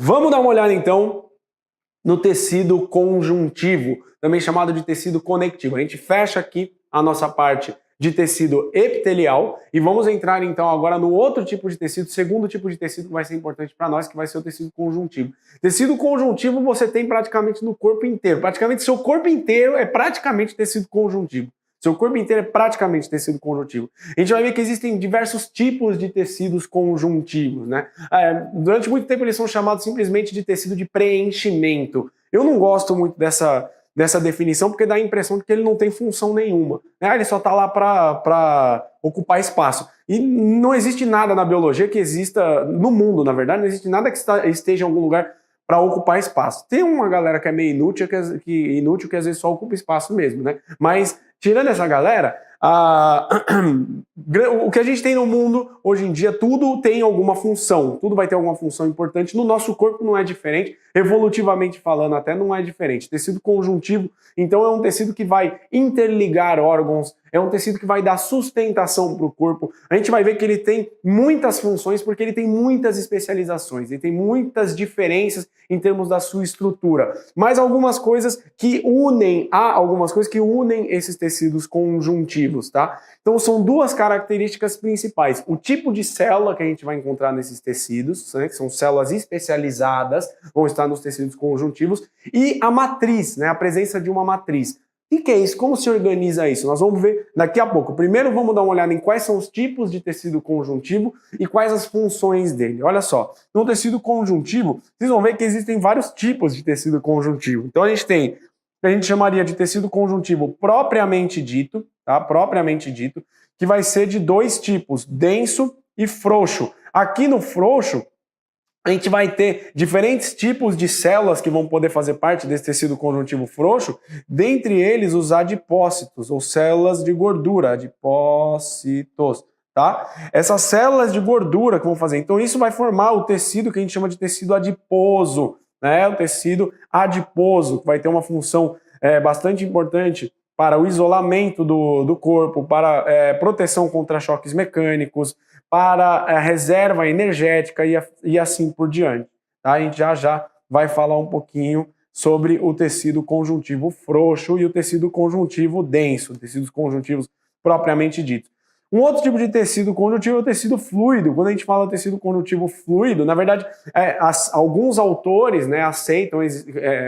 Vamos dar uma olhada então no tecido conjuntivo, também chamado de tecido conectivo. A gente fecha aqui a nossa parte de tecido epitelial e vamos entrar então agora no outro tipo de tecido, segundo tipo de tecido que vai ser importante para nós, que vai ser o tecido conjuntivo. Tecido conjuntivo você tem praticamente no corpo inteiro, praticamente seu corpo inteiro é praticamente tecido conjuntivo. Seu corpo inteiro é praticamente tecido conjuntivo. A gente vai ver que existem diversos tipos de tecidos conjuntivos, né? Durante muito tempo eles são chamados simplesmente de tecido de preenchimento. Eu não gosto muito dessa definição porque dá a impressão de que ele não tem função nenhuma, né? Ele só está lá para ocupar espaço. E não existe nada na biologia que exista, no mundo, na verdade, não existe nada que esteja em algum lugar para ocupar espaço. Tem uma galera que é meio inútil, que às vezes só ocupa espaço mesmo, né? Mas, tirando essa galera, o que a gente tem no mundo, hoje em dia, tudo tem alguma função, tudo vai ter alguma função importante. No nosso corpo não é diferente, evolutivamente falando até não é diferente. Tecido conjuntivo, então, é um tecido que vai interligar órgãos, é um tecido que vai dar sustentação para o corpo. A gente vai ver que ele tem muitas funções porque ele tem muitas especializações, ele tem muitas diferenças em termos da sua estrutura. Mas algumas coisas que unem esses tecidos conjuntivos, tá? Então são duas características principais. O tipo de célula que a gente vai encontrar nesses tecidos, né, que são células especializadas, vão estar nos tecidos conjuntivos, e a matriz, né, a presença de uma matriz. O que é isso? Como se organiza isso? Nós vamos ver daqui a pouco. Primeiro vamos dar uma olhada em quais são os tipos de tecido conjuntivo e quais as funções dele. Olha só, no tecido conjuntivo, vocês vão ver que existem vários tipos de tecido conjuntivo. Então a gente tem o que a gente chamaria de tecido conjuntivo propriamente dito, tá? Propriamente dito, que vai ser de dois tipos, denso e frouxo. Aqui no frouxo, a gente vai ter diferentes tipos de células que vão poder fazer parte desse tecido conjuntivo frouxo, dentre eles os adipócitos, ou células de gordura, adipócitos, tá? Essas células de gordura que vão fazer, então isso vai formar o tecido que a gente chama de tecido adiposo, né? O tecido adiposo, que vai ter uma função bastante importante para o isolamento do corpo, para proteção contra choques mecânicos, para a reserva energética e assim por diante. Tá? A gente já vai falar um pouquinho sobre o tecido conjuntivo frouxo e o tecido conjuntivo denso, tecidos conjuntivos propriamente ditos. Um outro tipo de tecido conjuntivo é o tecido fluido. Quando a gente fala tecido conjuntivo fluido, na verdade, alguns autores, né, aceitam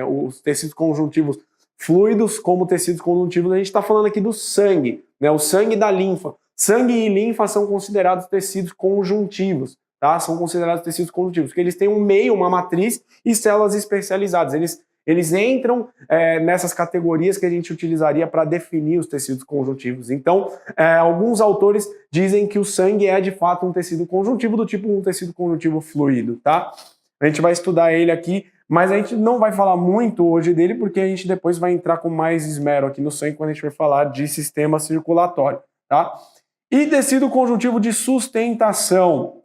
os tecidos conjuntivos fluidos como tecidos conjuntivos. A gente está falando aqui do sangue, né, o sangue da linfa. Sangue e linfa são considerados tecidos conjuntivos, tá? São considerados tecidos conjuntivos, porque eles têm um meio, uma matriz e células especializadas. Eles entram nessas categorias que a gente utilizaria para definir os tecidos conjuntivos. Então, alguns autores dizem que o sangue é de fato um tecido conjuntivo do tipo um tecido conjuntivo fluido, tá? A gente vai estudar ele aqui, mas a gente não vai falar muito hoje dele, porque a gente depois vai entrar com mais esmero aqui no sangue quando a gente for falar de sistema circulatório, tá? E tecido conjuntivo de sustentação,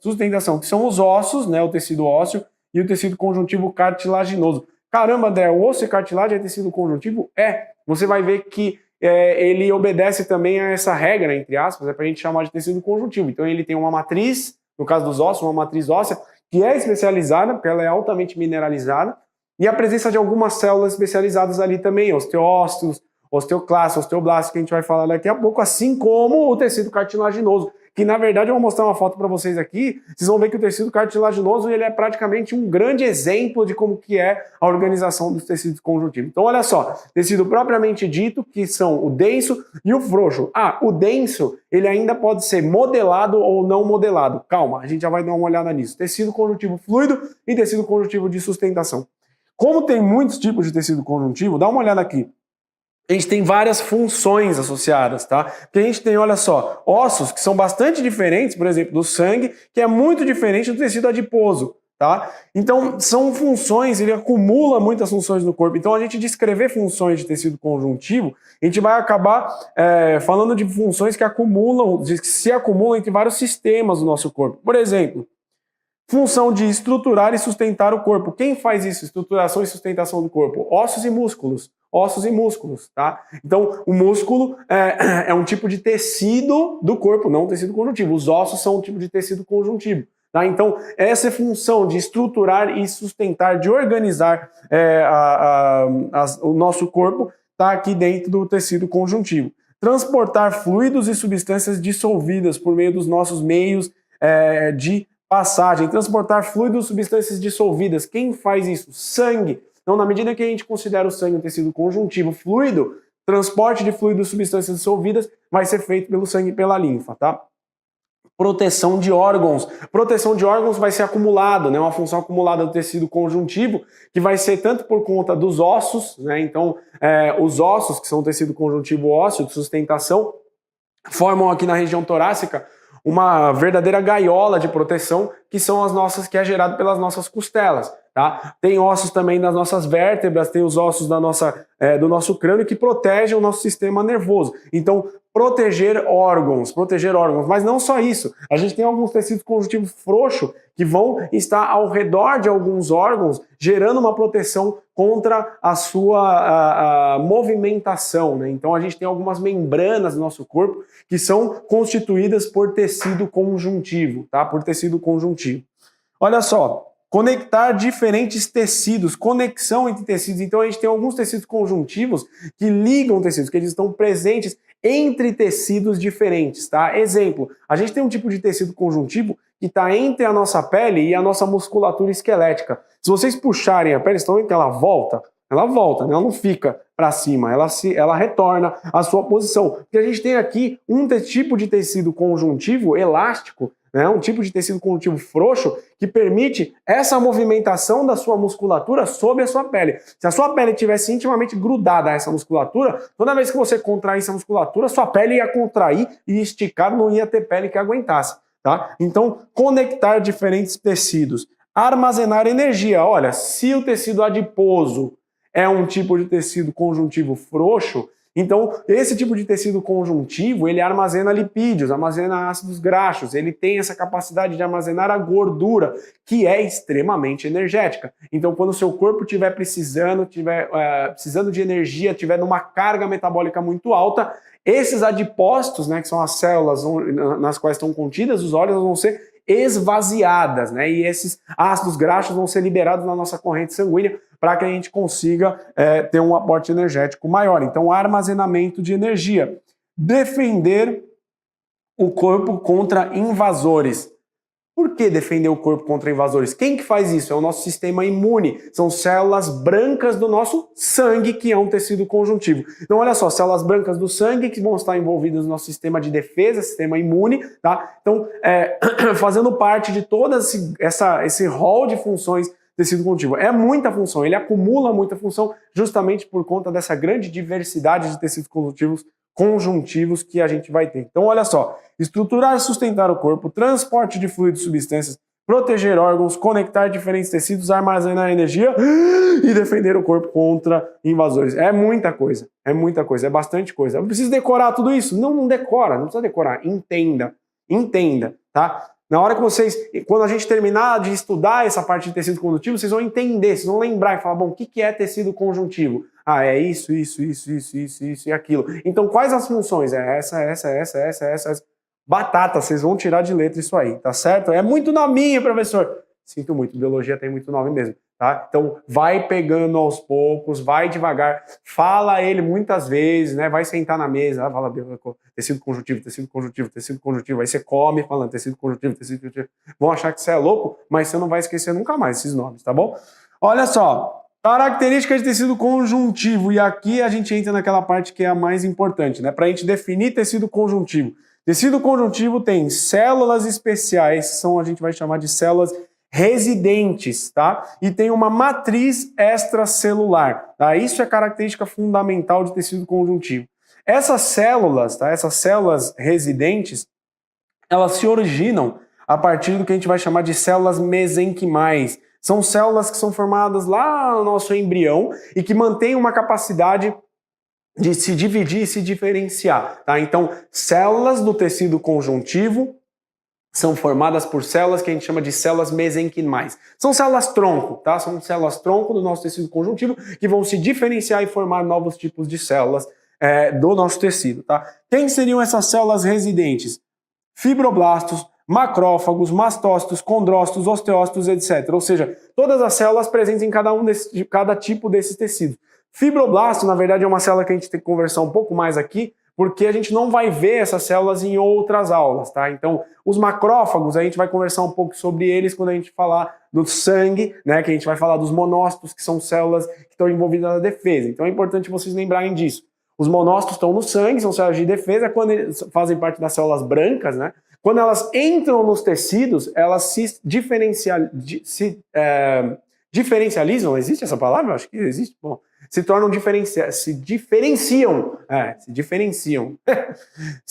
que são os ossos, né, o tecido ósseo e o tecido conjuntivo cartilaginoso. Caramba, André, o osso e cartilagem é tecido conjuntivo? Você vai ver que ele obedece também a essa regra, entre aspas, para a gente chamar de tecido conjuntivo. Então ele tem uma matriz, no caso dos ossos, uma matriz óssea, que é especializada, porque ela é altamente mineralizada, e a presença de algumas células especializadas ali também, osteócitos, osteoclastos, osteoblastos, que a gente vai falar daqui a pouco, assim como o tecido cartilaginoso, que na verdade eu vou mostrar uma foto para vocês aqui, vocês vão ver que o tecido cartilaginoso ele é praticamente um grande exemplo de como que é a organização dos tecidos conjuntivos. Então olha só, tecido propriamente dito, que são o denso e o frouxo. O denso, ele ainda pode ser modelado ou não modelado. Calma, a gente já vai dar uma olhada nisso. Tecido conjuntivo fluido e tecido conjuntivo de sustentação. Como tem muitos tipos de tecido conjuntivo, dá uma olhada aqui. A gente tem várias funções associadas, tá? Porque a gente tem, olha só, ossos que são bastante diferentes, por exemplo, do sangue, que é muito diferente do tecido adiposo, tá? Então, são funções, ele acumula muitas funções no corpo. Então, a gente descrever funções de tecido conjuntivo, a gente vai acabar falando de funções que se acumulam entre vários sistemas do nosso corpo. Por exemplo, função de estruturar e sustentar o corpo. Quem faz isso? Estruturação e sustentação do corpo? Ossos e músculos. Ossos e músculos, tá? Então, o músculo é um tipo de tecido do corpo, não um tecido conjuntivo. Os ossos são um tipo de tecido conjuntivo, Tá? Então, essa é a função de estruturar e sustentar, de organizar o nosso corpo, está aqui dentro do tecido conjuntivo. Transportar fluidos e substâncias dissolvidas por meio dos nossos meios de passagem. Transportar fluidos e substâncias dissolvidas. Quem faz isso? Sangue. Então, na medida que a gente considera o sangue um tecido conjuntivo fluido, transporte de fluidos e substâncias dissolvidas vai ser feito pelo sangue e pela linfa, tá? Proteção de órgãos. Proteção de órgãos vai ser acumulado, né? Uma função acumulada do tecido conjuntivo, que vai ser tanto por conta dos ossos, né? Então, os ossos, que são o tecido conjuntivo ósseo de sustentação, formam aqui na região torácica uma verdadeira gaiola de proteção, que são as nossas, que é gerado pelas nossas costelas. Tá? Tem ossos também das nossas vértebras, tem os ossos do nosso crânio que protegem o nosso sistema nervoso. Então, proteger órgãos, mas não só isso. A gente tem alguns tecidos conjuntivos frouxos que vão estar ao redor de alguns órgãos, gerando uma proteção contra a sua movimentação, né? Então a gente tem algumas membranas no nosso corpo que são constituídas por tecido conjuntivo, tá? Por tecido conjuntivo. Olha só, conectar diferentes tecidos, conexão entre tecidos. Então a gente tem alguns tecidos conjuntivos que ligam tecidos, que eles estão presentes entre tecidos diferentes, tá? Exemplo, a gente tem um tipo de tecido conjuntivo que está entre a nossa pele e a nossa musculatura esquelética. Se vocês puxarem a pele, estão vendo que ela volta, né? Ela não fica para cima, ela retorna à sua posição. Porque a gente tem aqui um tipo de tecido conjuntivo elástico, né? Um tipo de tecido conjuntivo frouxo que permite essa movimentação da sua musculatura sobre a sua pele. Se a sua pele estivesse intimamente grudada a essa musculatura, toda vez que você contraísse a musculatura, sua pele ia contrair e esticar, não ia ter pele que aguentasse. Tá? Então, conectar diferentes tecidos. Armazenar energia. Olha, se o tecido adiposo é um tipo de tecido conjuntivo frouxo, então esse tipo de tecido conjuntivo, ele armazena lipídios, armazena ácidos graxos, ele tem essa capacidade de armazenar a gordura, que é extremamente energética. Então, quando o seu corpo estiver precisando de energia, estiver numa carga metabólica muito alta, esses adipócitos, né, que são as células nas quais estão contidas os óleos, vão ser esvaziadas, né, e esses ácidos graxos vão ser liberados na nossa corrente sanguínea para que a gente consiga ter um aporte energético maior. Então, armazenamento de energia. Defender o corpo contra invasores. Por que defender o corpo contra invasores? Quem que faz isso? É o nosso sistema imune. São células brancas do nosso sangue, que é um tecido conjuntivo. Então, olha só, células brancas do sangue que vão estar envolvidas no nosso sistema de defesa, sistema imune, tá? Então, fazendo parte de todo esse rol de funções tecido conjuntivo. É muita função, ele acumula muita função justamente por conta dessa grande diversidade de tecidos conjuntivos que a gente vai ter. Então, olha só, estruturar e sustentar o corpo, transporte de fluidos e substâncias, proteger órgãos, conectar diferentes tecidos, armazenar energia e defender o corpo contra invasores. É muita coisa, é bastante coisa. Eu preciso decorar tudo isso? Não decora, não precisa decorar, entenda, tá? Na hora que quando a gente terminar de estudar essa parte de tecido conjuntivo, vocês vão entender, vocês vão lembrar e falar, bom, o que é tecido conjuntivo? Ah, é isso e aquilo. Então, quais as funções? É essa. Batata, vocês vão tirar de letra isso aí, tá certo? É muito nominho, professor. Sinto muito, biologia tem muito nome mesmo, tá? Então, vai pegando aos poucos, vai devagar, fala ele muitas vezes, né? Vai sentar na mesa, fala tecido conjuntivo, aí você come falando tecido conjuntivo. Vão achar que você é louco, mas você não vai esquecer nunca mais esses nomes, tá bom? Olha só, características de tecido conjuntivo, e aqui a gente entra naquela parte que é a mais importante, né? Pra gente definir tecido conjuntivo. Tecido conjuntivo tem células especiais, a gente vai chamar de células residentes, tá? E tem uma matriz extracelular, tá? Isso é característica fundamental de tecido conjuntivo. Essas células, tá? Essas células residentes, elas se originam a partir do que a gente vai chamar de células mesenquimais. São células que são formadas lá no nosso embrião e que mantêm uma capacidade de se dividir e se diferenciar, tá? Então, células do tecido conjuntivo são formadas por células que a gente chama de células mesenquimais. São células tronco, tá? São células tronco do nosso tecido conjuntivo que vão se diferenciar e formar novos tipos de células do nosso tecido, tá? Quem seriam essas células residentes? Fibroblastos, macrófagos, mastócitos, condrócitos, osteócitos, etc. Ou seja, todas as células presentes em cada tipo desses tecidos. Fibroblasto, na verdade, é uma célula que a gente tem que conversar um pouco mais aqui, porque a gente não vai ver essas células em outras aulas, tá? Então, os macrófagos, a gente vai conversar um pouco sobre eles quando a gente falar do sangue, né? Que a gente vai falar dos monócitos, que são células que estão envolvidas na defesa. Então, é importante vocês lembrarem disso. Os monócitos estão no sangue, são células de defesa, quando eles fazem parte das células brancas, né? Quando elas entram nos tecidos, elas se diferencializam, existe essa palavra? Eu acho que existe. Bom, se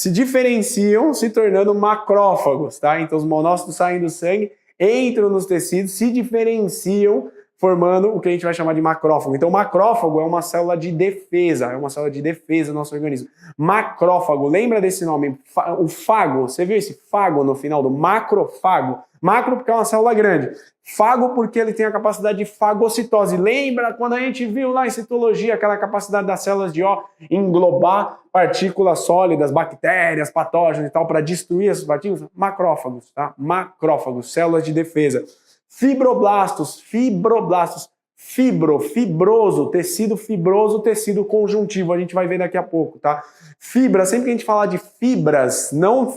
diferenciam, se tornando macrófagos, tá? Então os monócitos saem do sangue, entram nos tecidos, se diferenciam, formando o que a gente vai chamar de macrófago. Então, macrófago é uma célula de defesa, do nosso organismo. Macrófago, lembra desse nome? O fago, você viu esse fago no final do macrofago? Macro porque é uma célula grande. Fago porque ele tem a capacidade de fagocitose. Lembra quando a gente viu lá em citologia aquela capacidade das células de O englobar partículas sólidas, bactérias, patógenos e tal, para destruir essas partículas? Macrófagos, tá? Macrófagos, células de defesa. Fibroso, fibroso, tecido conjuntivo, a gente vai ver daqui a pouco, tá? Fibra, sempre que a gente falar de fibras, não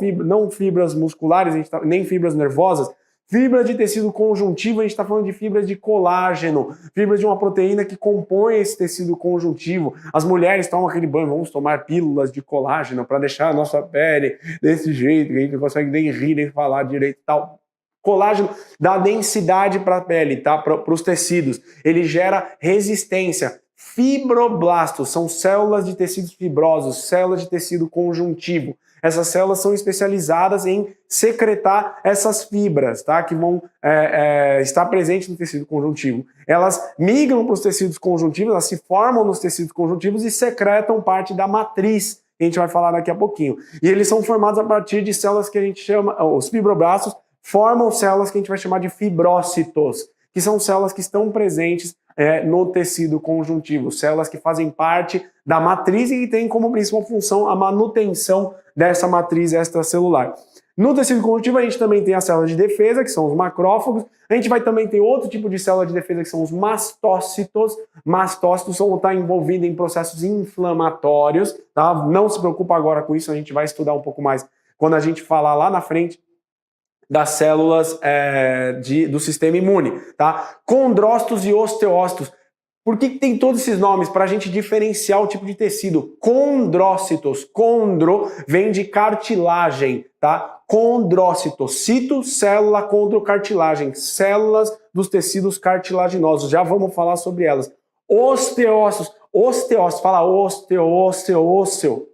fibras musculares, nem fibras nervosas, fibra de tecido conjuntivo, a gente está falando de fibras de colágeno, fibras de uma proteína que compõe esse tecido conjuntivo. As mulheres tomam aquele banho, vamos tomar pílulas de colágeno para deixar a nossa pele desse jeito, que a gente não consegue nem rir, nem falar direito e tal. Colágeno dá densidade para a pele, tá? Para os tecidos. Ele gera resistência. Fibroblastos são células de tecidos fibrosos, células de tecido conjuntivo. Essas células são especializadas em secretar essas fibras, tá? Que vão estar presentes no tecido conjuntivo. Elas migram para os tecidos conjuntivos, elas se formam nos tecidos conjuntivos e secretam parte da matriz, que a gente vai falar daqui a pouquinho. E eles são formados a partir de células que a gente chama, os fibroblastos, formam células que a gente vai chamar de fibrócitos, que são células que estão presentes no tecido conjuntivo, células que fazem parte da matriz e que têm como principal função a manutenção dessa matriz extracelular. No tecido conjuntivo a gente também tem as células de defesa, que são os macrófagos, a gente vai também ter outro tipo de célula de defesa, que são os mastócitos. Mastócitos vão estar envolvidos em processos inflamatórios, tá? Não se preocupa agora com isso, a gente vai estudar um pouco mais quando a gente falar lá na frente das células do sistema imune, tá? Condrócitos e osteócitos. Por que tem todos esses nomes? Para a gente diferenciar o tipo de tecido. Condrócitos, condro vem de cartilagem, tá? Condrócitos, cito, célula, condrocartilagem, células dos tecidos cartilaginosos. Já vamos falar sobre elas. Osteócitos, fala ósseo.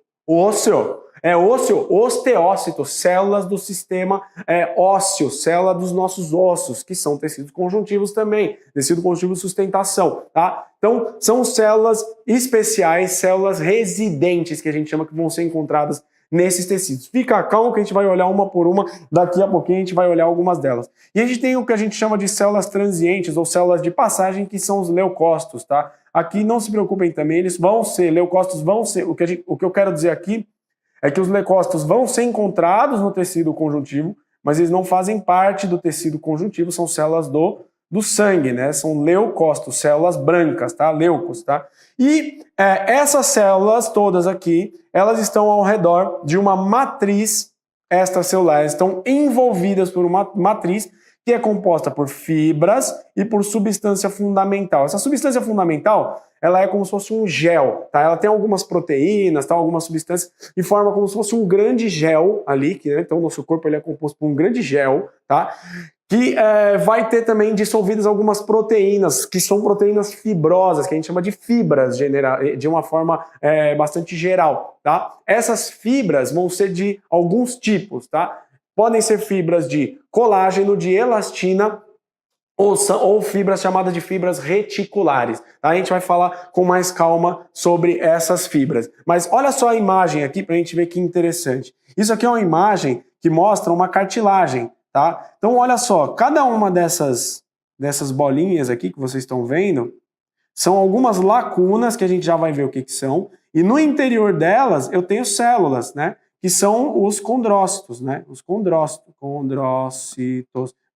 Osteócito, células do sistema ósseo, célula dos nossos ossos, que são tecidos conjuntivos também, tecido conjuntivo de sustentação, tá? Então, são células especiais, células residentes, que a gente chama, que vão ser encontradas nesses tecidos. Fica calmo que a gente vai olhar uma por uma, daqui a pouquinho a gente vai olhar algumas delas. E a gente tem o que a gente chama de células transientes, ou células de passagem, que são os leucócitos, tá? Aqui não se preocupem também, leucócitos vão ser, o que eu quero dizer aqui é que os leucócitos vão ser encontrados no tecido conjuntivo, mas eles não fazem parte do tecido conjuntivo, são células do sangue, né? São leucócitos, células brancas, tá? Leucos, tá? E essas células todas aqui, elas estão ao redor de uma matriz extracelular, estão envolvidas por uma matriz que é composta por fibras e por substância fundamental. Essa substância fundamental, ela é como se fosse um gel, tá? Ela tem algumas proteínas, tá? Algumas substâncias, e forma como se fosse um grande gel ali, né? Então o nosso corpo ele é composto por um grande gel, tá? Que vai ter também dissolvidas algumas proteínas, que são proteínas fibrosas, que a gente chama de fibras, de uma forma bastante geral, tá? Essas fibras vão ser de alguns tipos, tá? Podem ser fibras de colágeno, de elastina, ou fibras chamadas de fibras reticulares. A gente vai falar com mais calma sobre essas fibras. Mas olha só a imagem aqui para a gente ver que interessante. Isso aqui é uma imagem que mostra uma cartilagem, tá? Então olha só, cada uma dessas bolinhas aqui que vocês estão vendo são algumas lacunas que a gente já vai ver o que são, e no interior delas eu tenho células, né? que são os condrócitos, né? Os condrócitos.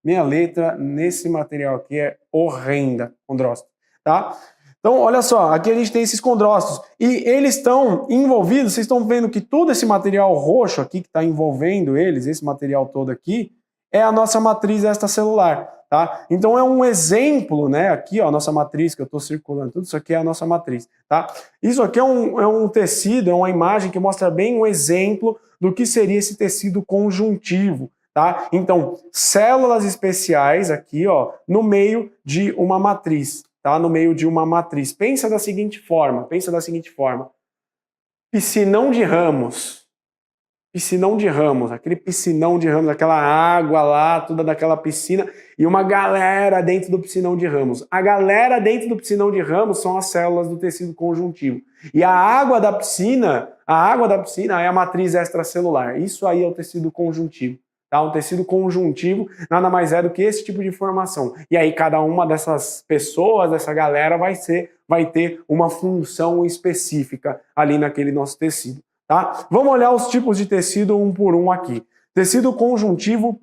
Minha letra nesse material aqui é horrenda, condrócito, tá? Então, olha só, aqui a gente tem esses condrócitos e eles estão envolvidos, vocês estão vendo que todo esse material roxo aqui que está envolvendo eles, esse material todo aqui, é a nossa matriz extracelular, tá? Então é um exemplo, né? Aqui, ó, a nossa matriz que eu estou circulando, tudo isso aqui é a nossa matriz, tá? Isso aqui é um tecido, é uma imagem que mostra bem um exemplo do que seria esse tecido conjuntivo, tá? Então, células especiais aqui, ó, no meio de uma matriz, tá? No meio de uma matriz. Pensa da seguinte forma, piscinão de ramos, aquele piscinão de ramos, aquela água lá, toda daquela piscina, e uma galera dentro do piscinão de ramos. A galera dentro do piscinão de ramos são as células do tecido conjuntivo. E a água da piscina é a matriz extracelular. Isso aí é o tecido conjuntivo. Tá? Um tecido conjuntivo nada mais é do que esse tipo de formação. E aí cada uma dessas pessoas, dessa galera, vai ter uma função específica ali naquele nosso tecido. Tá? Vamos olhar os tipos de tecido um por um aqui. Tecido conjuntivo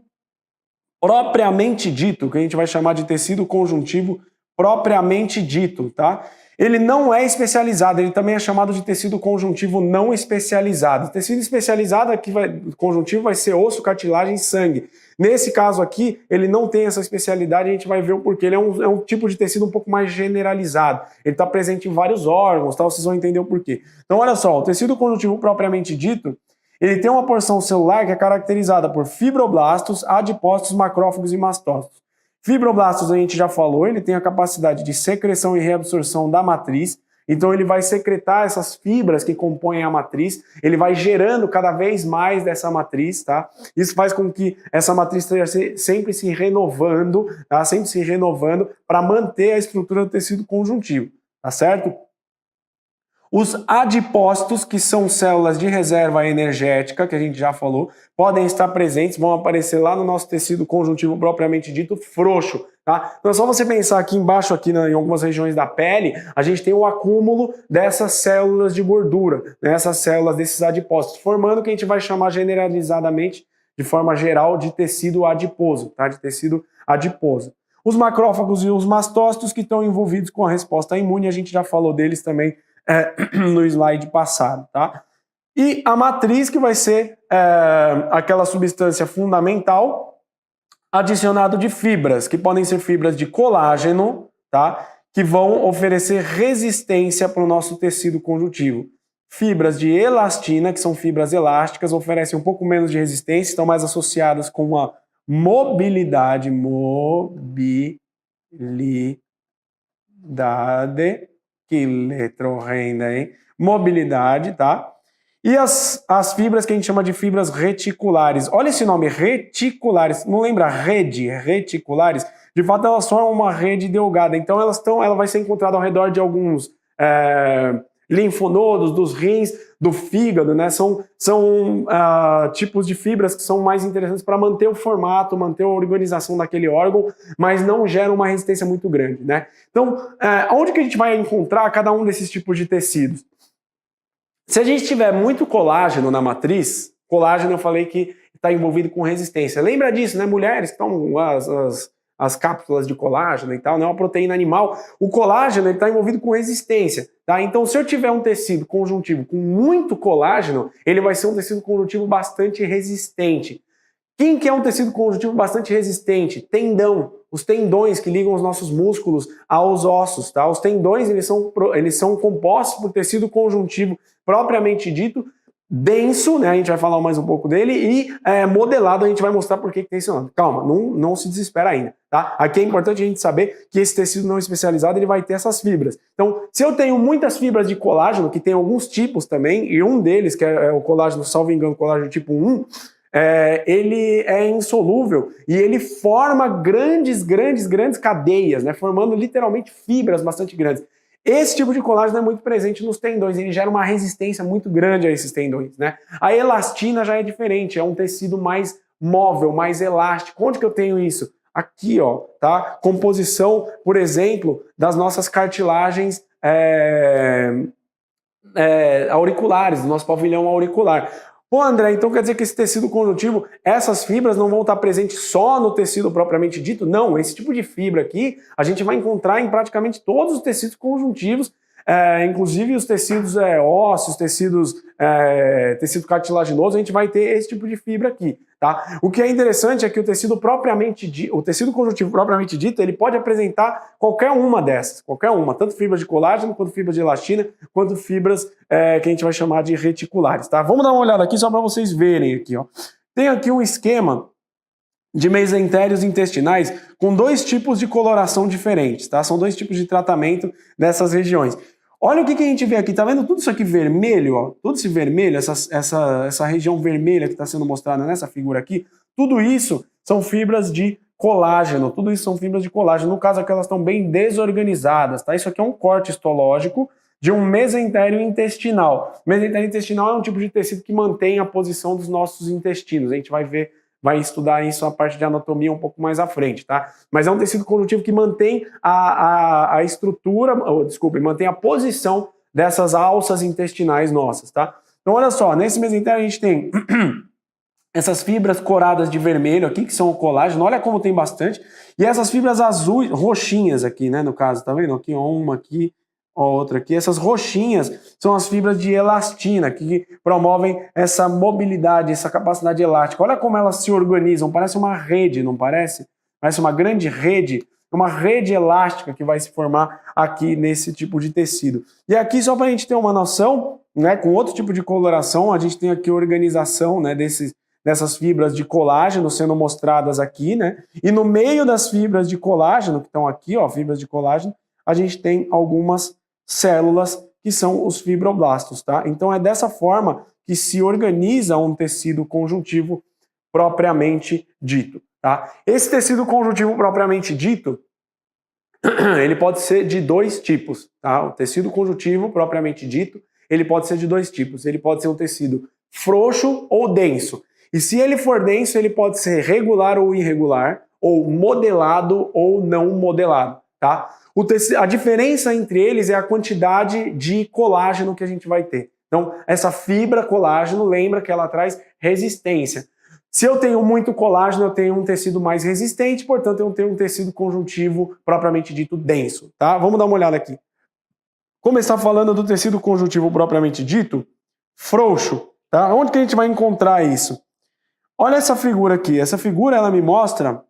propriamente dito, que a gente vai chamar de tecido conjuntivo propriamente dito, tá? Ele não é especializado, ele também é chamado de tecido conjuntivo não especializado. Tecido especializado aqui conjuntivo vai ser osso, cartilagem e sangue. Nesse caso aqui, ele não tem essa especialidade, a gente vai ver o porquê. Ele é um tipo de tecido um pouco mais generalizado. Ele está presente em vários órgãos, tá? Vocês vão entender o porquê. Então, olha só, o tecido conjuntivo propriamente dito, ele tem uma porção celular que é caracterizada por fibroblastos, adipócitos, macrófagos e mastócitos. Fibroblastos a gente já falou, ele tem a capacidade de secreção e reabsorção da matriz, então ele vai secretar essas fibras que compõem a matriz, ele vai gerando cada vez mais dessa matriz, tá? Isso faz com que essa matriz esteja sempre se renovando, tá? Sempre se renovando para manter a estrutura do tecido conjuntivo, tá certo? Os adipócitos, que são células de reserva energética, que a gente já falou, podem estar presentes, vão aparecer lá no nosso tecido conjuntivo propriamente dito, frouxo. Tá? Então é só você pensar aqui embaixo, aqui em algumas regiões da pele, a gente tem um acúmulo dessas células de gordura, né? Essas células desses adipócitos, formando o que a gente vai chamar generalizadamente, de forma geral, de tecido adiposo. Tá? De tecido adiposo. Os macrófagos e os mastócitos que estão envolvidos com a resposta imune, a gente já falou deles também no slide passado, tá? E a matriz, que vai ser aquela substância fundamental adicionado de fibras, que podem ser fibras de colágeno, tá? Que vão oferecer resistência para o nosso tecido conjuntivo. Fibras de elastina, que são fibras elásticas, oferecem um pouco menos de resistência, estão mais associadas com uma mobilidade, que letra horrenda, hein? Mobilidade, tá? E as fibras que a gente chama de fibras reticulares. Olha esse nome, reticulares. Não lembra rede? Reticulares? De fato, elas formam uma rede delgada. Então, ela vai ser encontrada ao redor de alguns linfonodos, dos rins, do fígado, né? São tipos de fibras que são mais interessantes para manter o formato, manter a organização daquele órgão, mas não geram uma resistência muito grande, né? Então, onde que a gente vai encontrar cada um desses tipos de tecidos? Se a gente tiver muito colágeno na matriz, colágeno eu falei que está envolvido com resistência. Lembra disso, né? Mulheres que estão as cápsulas de colágeno e tal, não é uma proteína animal. O colágeno está envolvido com resistência, tá? Então, se eu tiver um tecido conjuntivo com muito colágeno, ele vai ser um tecido conjuntivo bastante resistente. Quem que é um tecido conjuntivo bastante resistente? Tendão. Os tendões que ligam os nossos músculos aos ossos, tá? Os tendões, eles são compostos por tecido conjuntivo propriamente dito, denso, né? A gente vai falar mais um pouco dele, e modelado, a gente vai mostrar por que tem esse nome. Calma, não se desespera ainda, tá? Aqui é importante a gente saber que esse tecido não especializado, ele vai ter essas fibras. Então, se eu tenho muitas fibras de colágeno, que tem alguns tipos também, e um deles, que é o colágeno, salvo engano, colágeno tipo 1, ele é insolúvel e ele forma grandes cadeias, né? Formando literalmente fibras bastante grandes. Esse tipo de colágeno é muito presente nos tendões, ele gera uma resistência muito grande a esses tendões, né? A elastina já é diferente, é um tecido mais móvel, mais elástico. Onde que eu tenho isso? Aqui, ó, tá? Composição, por exemplo, das nossas cartilagens auriculares, do nosso pavilhão auricular. Pô, André, então quer dizer que esse tecido conjuntivo, essas fibras não vão estar presentes só no tecido propriamente dito? Não, esse tipo de fibra aqui a gente vai encontrar em praticamente todos os tecidos conjuntivos, inclusive os tecidos ósseos, tecido cartilaginoso, a gente vai ter esse tipo de fibra aqui, tá? O que é interessante é que o tecido conjuntivo propriamente dito, ele pode apresentar qualquer uma dessas, qualquer uma, tanto fibras de colágeno, quanto fibras de elastina, quanto fibras que a gente vai chamar de reticulares, tá? Vamos dar uma olhada aqui só para vocês verem aqui, ó. Tem aqui um esquema de mesentérios intestinais com dois tipos de coloração diferentes, tá? São dois tipos de tratamento nessas regiões. Olha o que a gente vê aqui, tá vendo tudo isso aqui vermelho, ó? Tudo esse vermelho, essa região vermelha que está sendo mostrada nessa figura aqui, tudo isso são fibras de colágeno, tudo isso são fibras de colágeno. No caso aqui elas estão bem desorganizadas, tá? Isso aqui é um corte histológico de um mesentério intestinal. Mesentério intestinal é um tipo de tecido que mantém a posição dos nossos intestinos. A gente vai estudar isso, a parte de anatomia um pouco mais à frente, tá? Mas é um tecido conjuntivo que mantém a estrutura, mantém a posição dessas alças intestinais nossas, tá? Então olha só, nesse mesentério a gente tem essas fibras coradas de vermelho aqui, que são o colágeno, olha como tem bastante, e essas fibras azuis, roxinhas aqui, né, no caso, tá vendo? Aqui uma, aqui, outra aqui. Essas roxinhas são as fibras de elastina, que promovem essa mobilidade, essa capacidade elástica. Olha como elas se organizam, parece uma rede, não parece? Parece uma grande rede, uma rede elástica que vai se formar aqui nesse tipo de tecido. E aqui, só para a gente ter uma noção, né, com outro tipo de coloração, a gente tem aqui a organização, né, dessas fibras de colágeno sendo mostradas aqui, né? E no meio das fibras de colágeno, que estão aqui, ó, fibras de colágeno, a gente tem algumas células que são os fibroblastos, tá? Então é dessa forma que se organiza um tecido conjuntivo propriamente dito, tá? Esse tecido conjuntivo propriamente dito, ele pode ser de dois tipos, tá? O tecido conjuntivo propriamente dito, ele pode ser de dois tipos. Ele pode ser um tecido frouxo ou denso. E se ele for denso, ele pode ser regular ou irregular, ou modelado ou não modelado, tá? A diferença entre eles é a quantidade de colágeno que a gente vai ter. Então, essa fibra colágeno, lembra que ela traz resistência. Se eu tenho muito colágeno, eu tenho um tecido mais resistente, portanto, eu tenho um tecido conjuntivo propriamente dito denso, tá? Vamos dar uma olhada aqui. Começar falando do tecido conjuntivo propriamente dito, frouxo, tá? Onde que a gente vai encontrar isso? Olha essa figura aqui. Essa figura, ela me mostra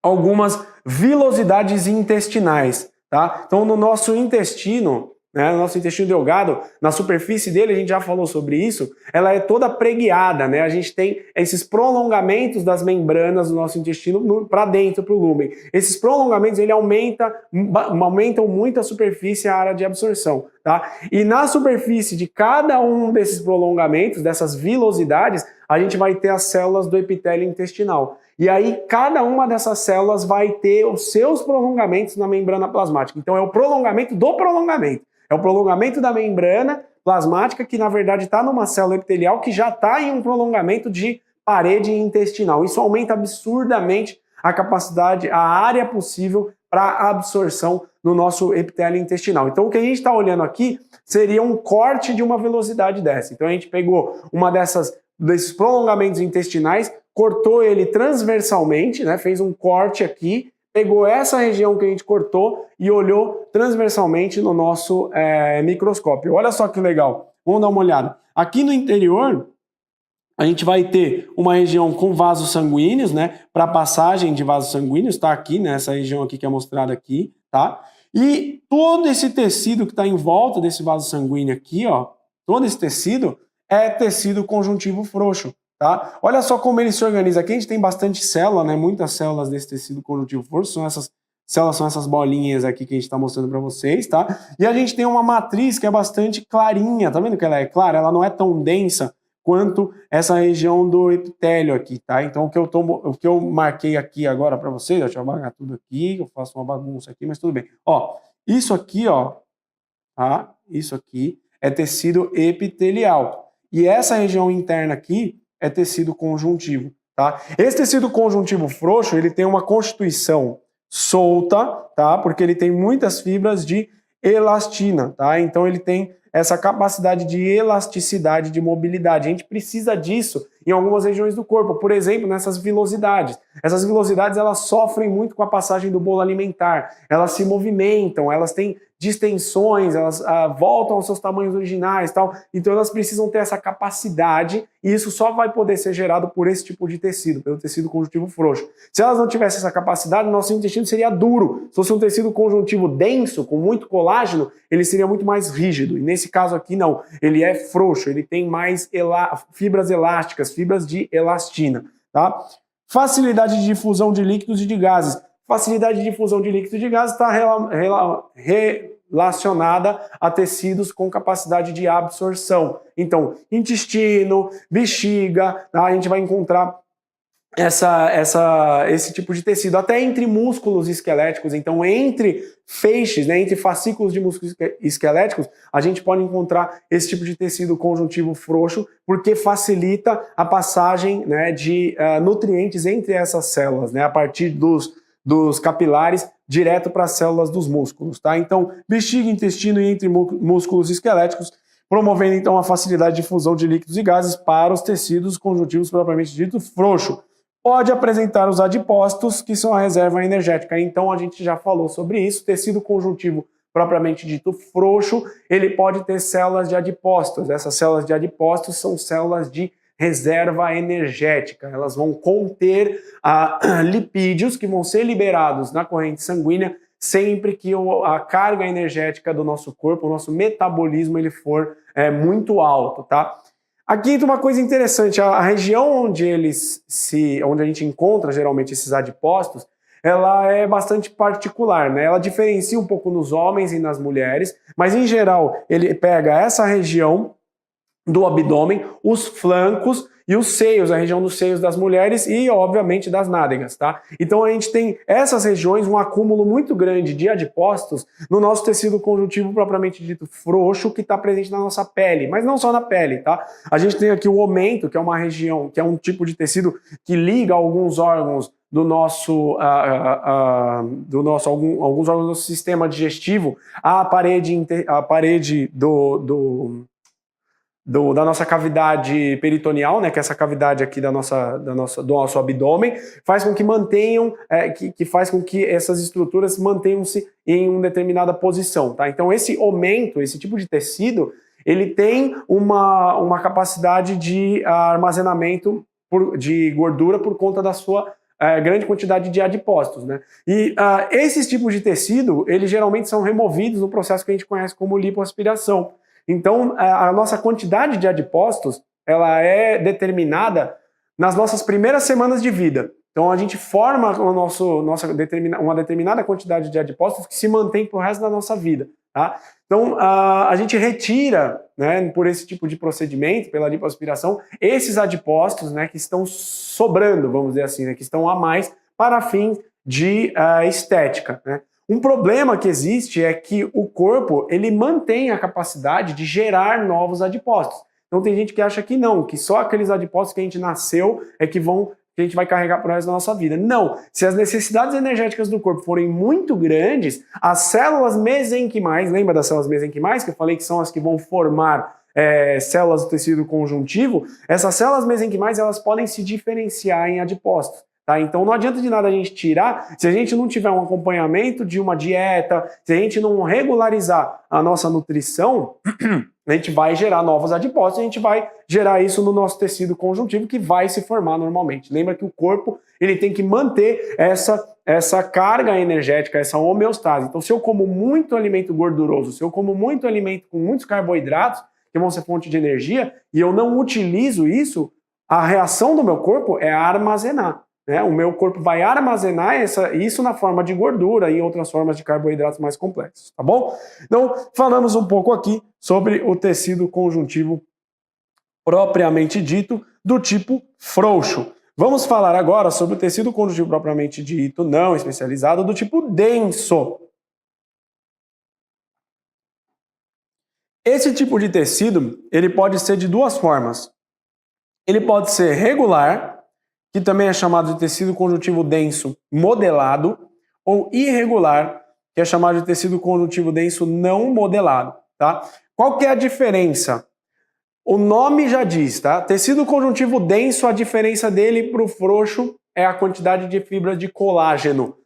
algumas vilosidades intestinais, tá? Então, no nosso intestino, né, no nosso intestino delgado, na superfície dele, a gente já falou sobre isso, ela é toda preguiada, né? A gente tem esses prolongamentos das membranas do nosso intestino para dentro, para o lúmen. Esses prolongamentos, ele aumentam muito a superfície, a área de absorção, tá? E na superfície de cada um desses prolongamentos, dessas vilosidades, a gente vai ter as células do epitélio intestinal. E aí, cada uma dessas células vai ter os seus prolongamentos na membrana plasmática. Então, é o prolongamento do prolongamento. É o prolongamento da membrana plasmática que, na verdade, está numa célula epitelial que já está em um prolongamento de parede intestinal. Isso aumenta absurdamente a capacidade, a área possível para absorção no nosso epitélio intestinal. Então, o que a gente está olhando aqui seria um corte de uma velocidade dessa. Então, a gente pegou uma desses prolongamentos intestinais, cortou ele transversalmente, né, fez um corte aqui, pegou essa região que a gente cortou e olhou transversalmente no nosso microscópio. Olha só que legal, vamos dar uma olhada. Aqui no interior, a gente vai ter uma região com vasos sanguíneos, né, para passagem de vasos sanguíneos, tá aqui, nessa região aqui que é mostrada aqui, tá? E todo esse tecido que está em volta desse vaso sanguíneo aqui, ó, todo esse tecido é tecido conjuntivo frouxo. Tá? Olha só como ele se organiza. Aqui a gente tem bastante célula, né? Muitas células desse tecido conjuntivo frouxo. São essas bolinhas aqui que a gente está mostrando para vocês, tá? E a gente tem uma matriz que é bastante clarinha. Tá vendo que ela é clara? Ela não é tão densa quanto essa região do epitélio aqui, tá? Então o que eu marquei aqui agora para vocês, deixa eu apagar tudo aqui, eu faço uma bagunça aqui, mas tudo bem. Ó, isso aqui, ó, tá? Isso aqui é tecido epitelial. E essa região interna aqui é tecido conjuntivo, tá? Esse tecido conjuntivo frouxo, ele tem uma constituição solta, tá? Porque ele tem muitas fibras de elastina, tá? Então ele tem essa capacidade de elasticidade, de mobilidade. A gente precisa disso em algumas regiões do corpo, por exemplo, nessas vilosidades. Essas vilosidades, elas sofrem muito com a passagem do bolo alimentar, elas se movimentam, elas têm distensões, elas voltam aos seus tamanhos originais, tal. Então elas precisam ter essa capacidade, e isso só vai poder ser gerado por esse tipo de tecido, pelo tecido conjuntivo frouxo. Se elas não tivessem essa capacidade, nosso intestino seria duro. Se fosse um tecido conjuntivo denso, com muito colágeno, ele seria muito mais rígido. E nesse caso aqui não, ele é frouxo, ele tem mais fibras elásticas, fibras de elastina, tá? Facilidade de difusão de líquidos e de gases. Facilidade de difusão de líquidos e de gases está relacionada a tecidos com capacidade de absorção. Então, intestino, bexiga, tá? A gente vai encontrar esse tipo de tecido, até entre músculos esqueléticos. Então, entre feixes, né, entre fascículos de músculos esqueléticos, a gente pode encontrar esse tipo de tecido conjuntivo frouxo, porque facilita a passagem, né, de nutrientes entre essas células, né, a partir dos capilares direto para as células dos músculos, tá? Então, bexiga, intestino e entre músculos esqueléticos, promovendo então a facilidade de difusão de líquidos e gases para os tecidos conjuntivos propriamente dito frouxo. Pode apresentar os adipócitos, que são a reserva energética. Então a gente já falou sobre isso. Tecido conjuntivo propriamente dito frouxo, ele pode ter células de adipócitos. Essas células de adipócitos são células de reserva energética. Elas vão conter lipídios que vão ser liberados na corrente sanguínea sempre que a carga energética do nosso corpo, o nosso metabolismo, ele for muito alto, tá? Aqui tem uma coisa interessante, a região onde a gente encontra geralmente esses adipócitos, ela é bastante particular, né? Ela diferencia um pouco nos homens e nas mulheres, mas em geral ele pega essa região do abdômen, os flancos e os seios, a região dos seios das mulheres e, obviamente, das nádegas, tá? Então a gente tem essas regiões, um acúmulo muito grande de adipócitos no nosso tecido conjuntivo propriamente dito frouxo, que está presente na nossa pele, mas não só na pele, tá? A gente tem aqui o omento, que é uma região, que é um tipo de tecido que liga alguns órgãos do nosso, alguns órgãos do nosso sistema digestivo à parede da nossa cavidade peritoneal, né, que é essa cavidade aqui do nosso abdômen, faz com que faz com que essas estruturas mantenham-se em uma determinada posição, tá? Então esse aumento, esse tipo de tecido, ele tem uma capacidade de armazenamento de gordura por conta da sua grande quantidade de adipócitos, né? E esses tipos de tecido, eles geralmente são removidos no processo que a gente conhece como lipoaspiração. Então, a nossa quantidade de adipócitos, ela é determinada nas nossas primeiras semanas de vida. Então, a gente forma uma determinada quantidade de adipócitos que se mantém para o resto da nossa vida, tá? Então, a gente retira, né, por esse tipo de procedimento, pela lipoaspiração, esses adipócitos, né, que estão sobrando, vamos dizer assim, né, que estão a mais para fins de estética, né? Um problema que existe é que o corpo, ele mantém a capacidade de gerar novos adipócitos. Então tem gente que acha que não, que só aqueles adipócitos que a gente nasceu que a gente vai carregar para o resto da nossa vida. Não, se as necessidades energéticas do corpo forem muito grandes, as células mesenquimais, lembra das células mesenquimais que eu falei que são as que vão formar células do tecido conjuntivo? Essas células mesenquimais, elas podem se diferenciar em adipócitos. Tá? Então não adianta de nada a gente tirar se a gente não tiver um acompanhamento de uma dieta, se a gente não regularizar a nossa nutrição, a gente vai gerar novos adipócitos, a gente vai gerar isso no nosso tecido conjuntivo que vai se formar normalmente. Lembra que o corpo ele tem que manter essa carga energética, essa homeostase. Então se eu como muito alimento gorduroso, se eu como muito alimento com muitos carboidratos, que vão ser fonte de energia, e eu não utilizo isso, a reação do meu corpo é armazenar. O meu corpo vai armazenar isso na forma de gordura e outras formas de carboidratos mais complexos, tá bom? Então, falamos um pouco aqui sobre o tecido conjuntivo propriamente dito, do tipo frouxo. Vamos falar agora sobre o tecido conjuntivo propriamente dito, não especializado, do tipo denso. Esse tipo de tecido, ele pode ser de duas formas. Ele pode ser regular, que também é chamado de tecido conjuntivo denso modelado, ou irregular, que é chamado de tecido conjuntivo denso não modelado, tá? Qual que é a diferença? O nome já diz, tá? Tecido conjuntivo denso, a diferença dele para o frouxo é a quantidade de fibras de colágeno.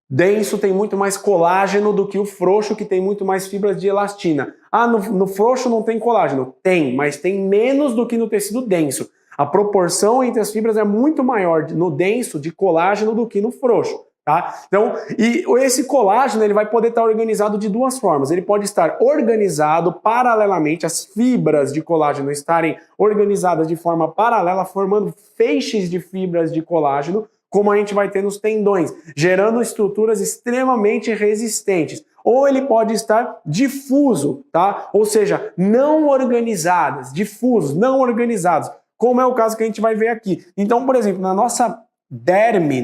Denso tem muito mais colágeno do que o frouxo, que tem muito mais fibras de elastina. Ah, no frouxo não tem colágeno? Tem, mas tem menos do que no tecido denso. A proporção entre as fibras é muito maior no denso de colágeno do que no frouxo. Tá? Então, e esse colágeno ele vai poder estar organizado de duas formas. Ele pode estar organizado paralelamente, as fibras de colágeno estarem organizadas de forma paralela, formando feixes de fibras de colágeno, como a gente vai ter nos tendões, gerando estruturas extremamente resistentes. Ou ele pode estar difuso, tá? Ou seja, não organizadas, difusos, não organizados, como é o caso que a gente vai ver aqui. Então, por exemplo, na nossa derme,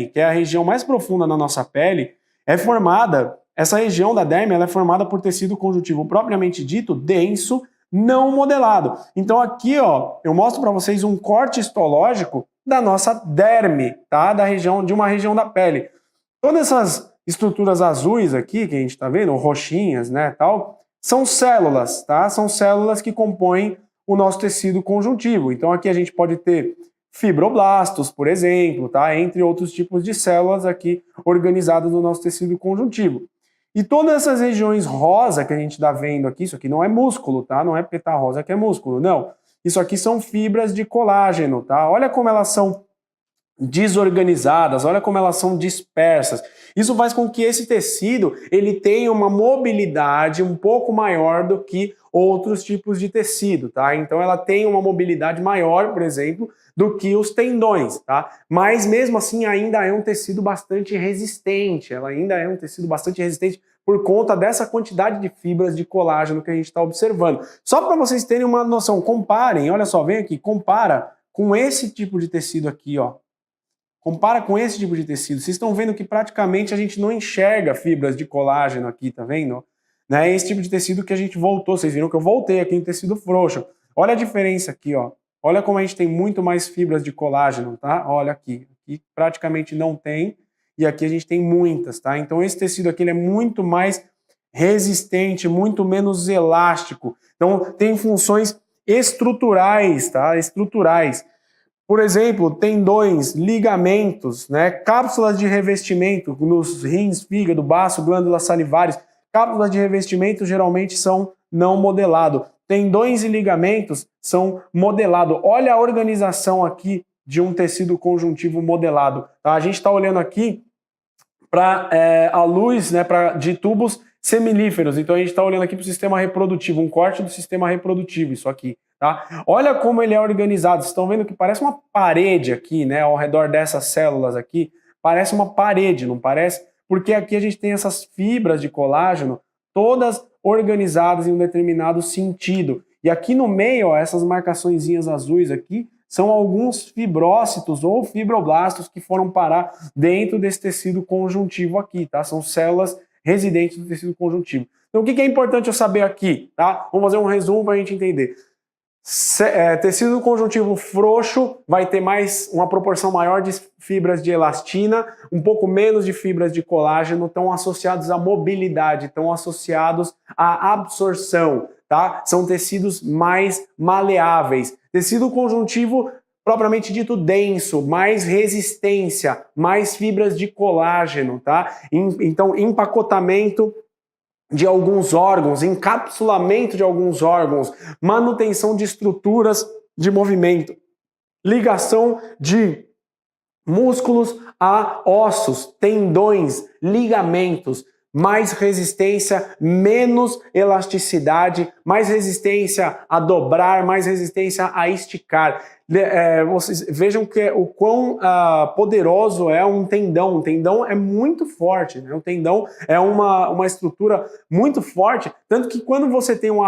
que é a região mais profunda da nossa pele, essa região da derme, ela é formada por tecido conjuntivo propriamente dito, denso, não modelado. Então aqui, ó, eu mostro para vocês um corte histológico da nossa derme, tá? De uma região da pele. Todas essas estruturas azuis aqui, que a gente está vendo, roxinhas, né, tal, são células, tá? São células que compõem o nosso tecido conjuntivo. Então aqui a gente pode ter fibroblastos, por exemplo, tá? Entre outros tipos de células aqui organizadas no nosso tecido conjuntivo. E todas essas regiões rosa que a gente está vendo aqui, isso aqui não é músculo, tá? Não é porque tá rosa que é músculo, não. Isso aqui são fibras de colágeno, tá? Olha como elas são desorganizadas, olha como elas são dispersas. Isso faz com que esse tecido ele tenha uma mobilidade um pouco maior do que outros tipos de tecido, tá? Então ela tem uma mobilidade maior, por exemplo, do que os tendões, tá? Mas mesmo assim ainda é um tecido bastante resistente, ela ainda é um tecido bastante resistente por conta dessa quantidade de fibras de colágeno que a gente está observando. Só para vocês terem uma noção, comparem, olha só, vem aqui, compara com esse tipo de tecido aqui, ó. Compara com esse tipo de tecido. Vocês estão vendo que praticamente a gente não enxerga fibras de colágeno aqui, tá vendo? Né? Esse tipo de tecido que a gente voltou. Vocês viram que eu voltei aqui em tecido frouxo. Olha a diferença aqui, ó. Olha como a gente tem muito mais fibras de colágeno, tá? Olha aqui. Aqui praticamente não tem. E aqui a gente tem muitas, tá? Então esse tecido aqui ele é muito mais resistente, muito menos elástico. Então tem funções estruturais, tá? Estruturais. Por exemplo, tendões, ligamentos, né? Cápsulas de revestimento nos rins, fígado, baço, glândulas salivares. Cápsulas de revestimento geralmente são não modelado. Tendões e ligamentos são modelado. Olha a organização aqui de um tecido conjuntivo modelado. Tá? A gente está olhando aqui para a luz, né, de tubos semilíferos. Então a gente está olhando aqui para o sistema reprodutivo, um corte do sistema reprodutivo, isso aqui. Tá? Olha como ele é organizado. Vocês estão vendo que parece uma parede aqui, né? Ao redor dessas células aqui, parece uma parede, não parece? Porque aqui a gente tem essas fibras de colágeno todas organizadas em um determinado sentido. E aqui no meio, ó, essas marcaçõezinhas azuis aqui, são alguns fibrócitos ou fibroblastos que foram parar dentro desse tecido conjuntivo aqui, tá? São células residentes do tecido conjuntivo. Então o que é importante eu saber aqui, tá? Vamos fazer um resumo para a gente entender. Tecido conjuntivo frouxo vai ter uma proporção maior de fibras de elastina, um pouco menos de fibras de colágeno, estão associados à mobilidade, estão associados à absorção, tá? São tecidos mais maleáveis. Tecido conjuntivo propriamente dito denso, mais resistência, mais fibras de colágeno, tá? Então, empacotamento de alguns órgãos, encapsulamento de alguns órgãos, manutenção de estruturas de movimento, ligação de músculos a ossos, tendões, ligamentos, mais resistência, menos elasticidade, mais resistência a dobrar, mais resistência a esticar. Vocês vejam o quão poderoso é um tendão. Um tendão é muito forte, né? O tendão é uma estrutura muito forte, tanto que quando você tem um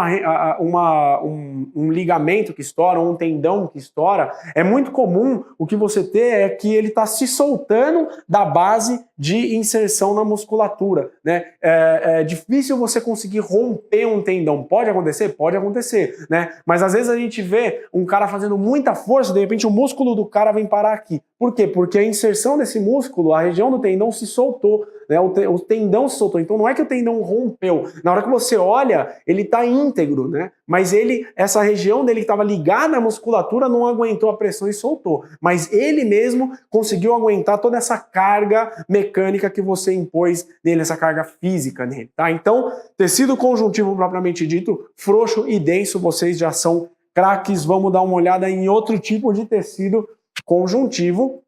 ligamento que estoura, um tendão que estoura, é muito comum o que você ter é que ele está se soltando da base de inserção na musculatura, né? É difícil você conseguir romper um tendão. Pode acontecer? Pode acontecer, né? Mas às vezes a gente vê um cara fazendo muita força, de repente o músculo do cara vem parar aqui. Por quê? Porque a inserção desse músculo, a região do tendão se soltou né? O tendão se soltou. Então não é que o tendão rompeu. Na hora que você olha, ele está íntegro, né? Mas essa região dele que estava ligada à musculatura não aguentou a pressão e soltou. Mas ele mesmo conseguiu aguentar toda essa carga mecânica que você impôs nele, essa carga física nele, tá? Então, tecido conjuntivo propriamente dito, frouxo e denso, vocês já são craques. Vamos dar uma olhada em outro tipo de tecido conjuntivo,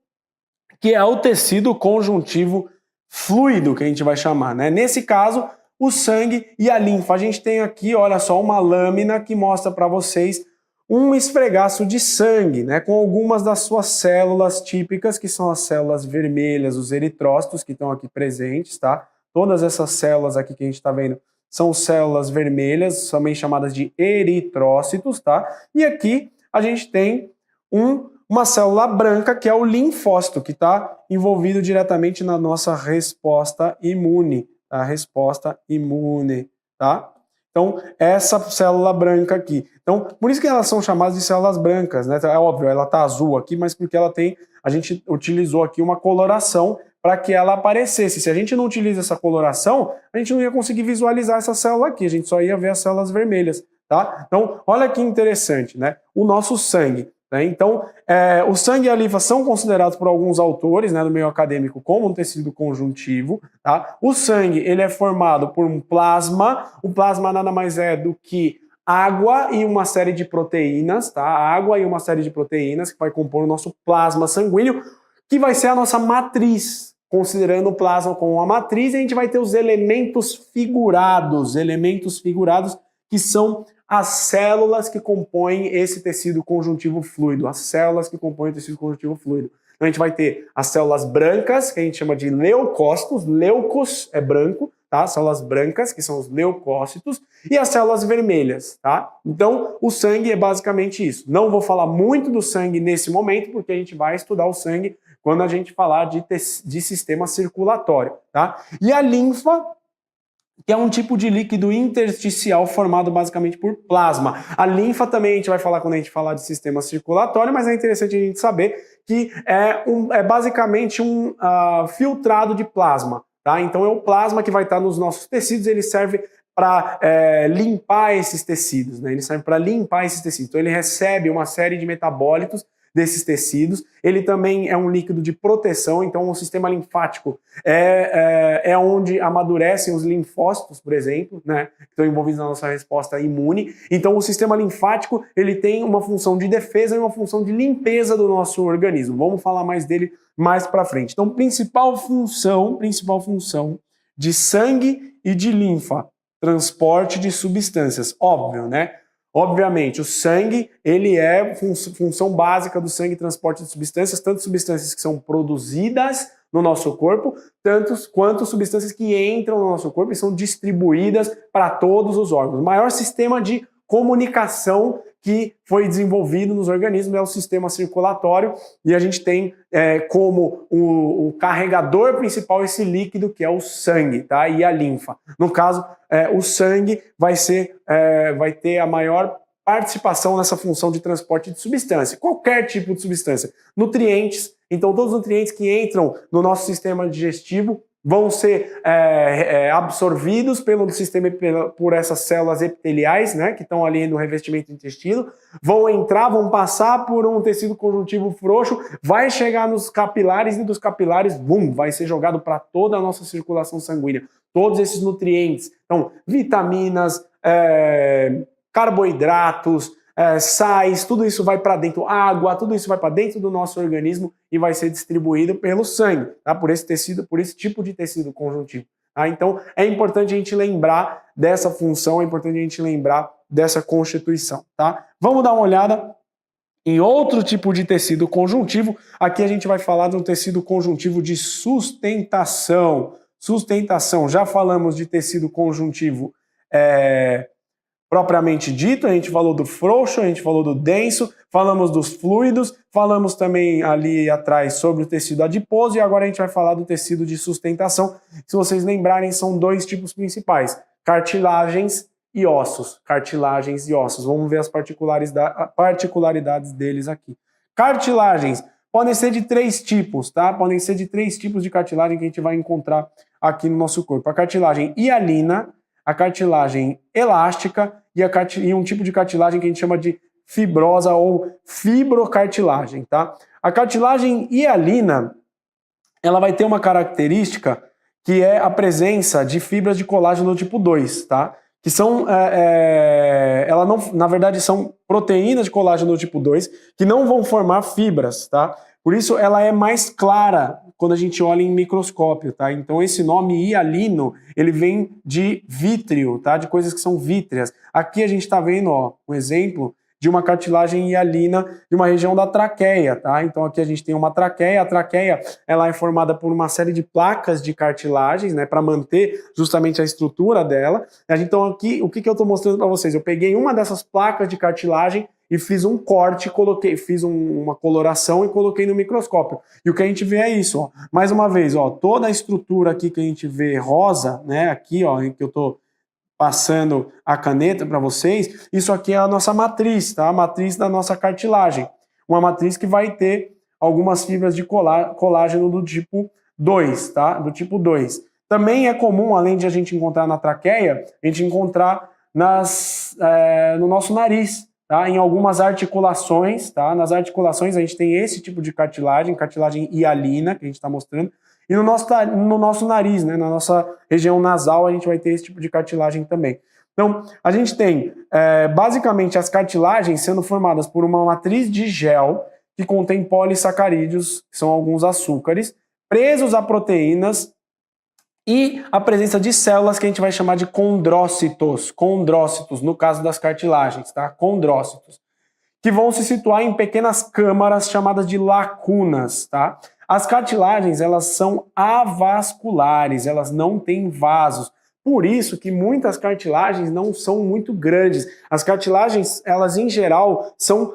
que é o tecido conjuntivo fluido, que a gente vai chamar, né? Nesse caso, o sangue e a linfa. A gente tem aqui, olha só, uma lâmina que mostra para vocês um esfregaço de sangue, né? Com algumas das suas células típicas, que são as células vermelhas, os eritrócitos, que estão aqui presentes, tá? Todas essas células aqui que a gente está vendo são células vermelhas, também chamadas de eritrócitos, tá? E aqui a gente tem uma célula branca, que é o linfócito, que está envolvido diretamente na nossa resposta imune, tá? Resposta imune, tá? Então, essa célula branca aqui. Então, por isso que elas são chamadas de células brancas, né? É óbvio, ela está azul aqui, mas porque a gente utilizou aqui uma coloração para que ela aparecesse. Se a gente não utiliza essa coloração, a gente não ia conseguir visualizar essa célula aqui, a gente só ia ver as células vermelhas, tá? Então, olha que interessante, né? O nosso sangue. Né? Então, o sangue e a linfa são considerados por alguns autores, né, no meio acadêmico como um tecido conjuntivo. Tá? O sangue ele é formado por um plasma. O plasma nada mais é do que água e uma série de proteínas, tá? Água e uma série de proteínas que vai compor o nosso plasma sanguíneo, que vai ser a nossa matriz. Considerando o plasma como uma matriz, a gente vai ter os elementos figurados que são as células que compõem esse tecido conjuntivo fluido, as células que compõem o tecido conjuntivo fluido. Então a gente vai ter as células brancas, que a gente chama de leucócitos, leucos é branco, tá? Células brancas, que são os leucócitos, e as células vermelhas, tá? Então o sangue é basicamente isso. Não vou falar muito do sangue nesse momento, porque a gente vai estudar o sangue quando a gente falar de sistema circulatório, tá? E a linfa, que é um tipo de líquido intersticial formado basicamente por plasma. A linfa também a gente vai falar quando a gente falar de sistema circulatório, mas é interessante a gente saber que é basicamente um filtrado de plasma, tá? Então é o plasma que vai estar nos nossos tecidos, ele serve para limpar esses tecidos, né? Ele serve para limpar esses tecidos. Então ele recebe uma série de metabólitos desses tecidos. Ele também é um líquido de proteção, então o sistema linfático é onde amadurecem os linfócitos, por exemplo, né, que estão envolvidos na nossa resposta imune. Então o sistema linfático ele tem uma função de defesa e uma função de limpeza do nosso organismo. Vamos falar mais dele mais para frente. Então, principal função de sangue e de linfa, transporte de substâncias, óbvio, né? Obviamente, o sangue, ele é função básica do sangue, transporte de substâncias, tanto substâncias que são produzidas no nosso corpo, quanto substâncias que entram no nosso corpo e são distribuídas para todos os órgãos. O maior sistema de comunicação que foi desenvolvido nos organismos é o sistema circulatório, e a gente tem como o carregador principal esse líquido que é o sangue, tá? E a linfa. No caso, o sangue vai ter a maior participação nessa função de transporte de substância, qualquer tipo de substância. Nutrientes, então todos os nutrientes que entram no nosso sistema digestivo vão ser absorvidos pelo sistema por essas células epiteliais, né, que estão ali no revestimento do intestino, vão passar por um tecido conjuntivo frouxo, vai chegar nos capilares e dos capilares, vai ser jogado para toda a nossa circulação sanguínea. Todos esses nutrientes, então vitaminas, carboidratos, sais, tudo isso vai para dentro, água, tudo isso vai para dentro do nosso organismo e vai ser distribuído pelo sangue, tá? Por esse tecido, por esse tipo de tecido conjuntivo. Tá? Então é importante a gente lembrar dessa função, é importante a gente lembrar dessa constituição. Tá? Vamos dar uma olhada em outro tipo de tecido conjuntivo. Aqui a gente vai falar de um tecido conjuntivo de sustentação. Sustentação, já falamos de tecido conjuntivo propriamente dito, a gente falou do frouxo, a gente falou do denso, falamos dos fluidos, falamos também ali atrás sobre o tecido adiposo e agora a gente vai falar do tecido de sustentação. Se vocês lembrarem, são dois tipos principais, cartilagens e ossos. Cartilagens e ossos. Vamos ver as particularidades deles aqui. Cartilagens podem ser de 3 tipos, tá? Podem ser de 3 tipos de cartilagem que a gente vai encontrar aqui no nosso corpo. A cartilagem hialina, a cartilagem elástica e um tipo de cartilagem que a gente chama de fibrosa ou fibrocartilagem, tá? A cartilagem hialina, ela vai ter uma característica que é a presença de fibras de colágeno do tipo 2, tá? Que são, ela não, na verdade, são proteínas de colágeno do tipo 2 que não vão formar fibras, tá? Por isso ela é mais clara quando a gente olha em microscópio, tá? Então esse nome hialino, ele vem de vítreo, tá? De coisas que são vítreas. Aqui a gente está vendo, ó, um exemplo de uma cartilagem hialina de uma região da traqueia, tá? Então aqui a gente tem uma traqueia, a traqueia ela é formada por uma série de placas de cartilagens, né, para manter justamente a estrutura dela. Então aqui, o que eu estou mostrando para vocês? Eu peguei uma dessas placas de cartilagem e fiz um corte, fiz uma coloração e coloquei no microscópio. E o que a gente vê é isso, ó. Mais uma vez, ó, toda a estrutura aqui que a gente vê rosa, né, aqui, ó, em que eu estou passando a caneta para vocês, isso aqui é a nossa matriz, tá? A matriz da nossa cartilagem. Uma matriz que vai ter algumas fibras de colágeno do tipo 2, tá? Do tipo 2. Também é comum, além de a gente encontrar na traqueia, a gente encontrar no nosso nariz, tá? Em algumas articulações, tá? Nas articulações a gente tem esse tipo de cartilagem hialina, que a gente está mostrando. E no nosso nariz, né, na nossa região nasal, a gente vai ter esse tipo de cartilagem também. Então, a gente tem basicamente as cartilagens sendo formadas por uma matriz de gel que contém polissacarídeos, que são alguns açúcares, presos a proteínas e a presença de células que a gente vai chamar de condrócitos, no caso das cartilagens, tá? Condrócitos, que vão se situar em pequenas câmaras chamadas de lacunas, tá? As cartilagens, elas são avasculares, elas não têm vasos. Por isso que muitas cartilagens não são muito grandes. As cartilagens, elas em geral, são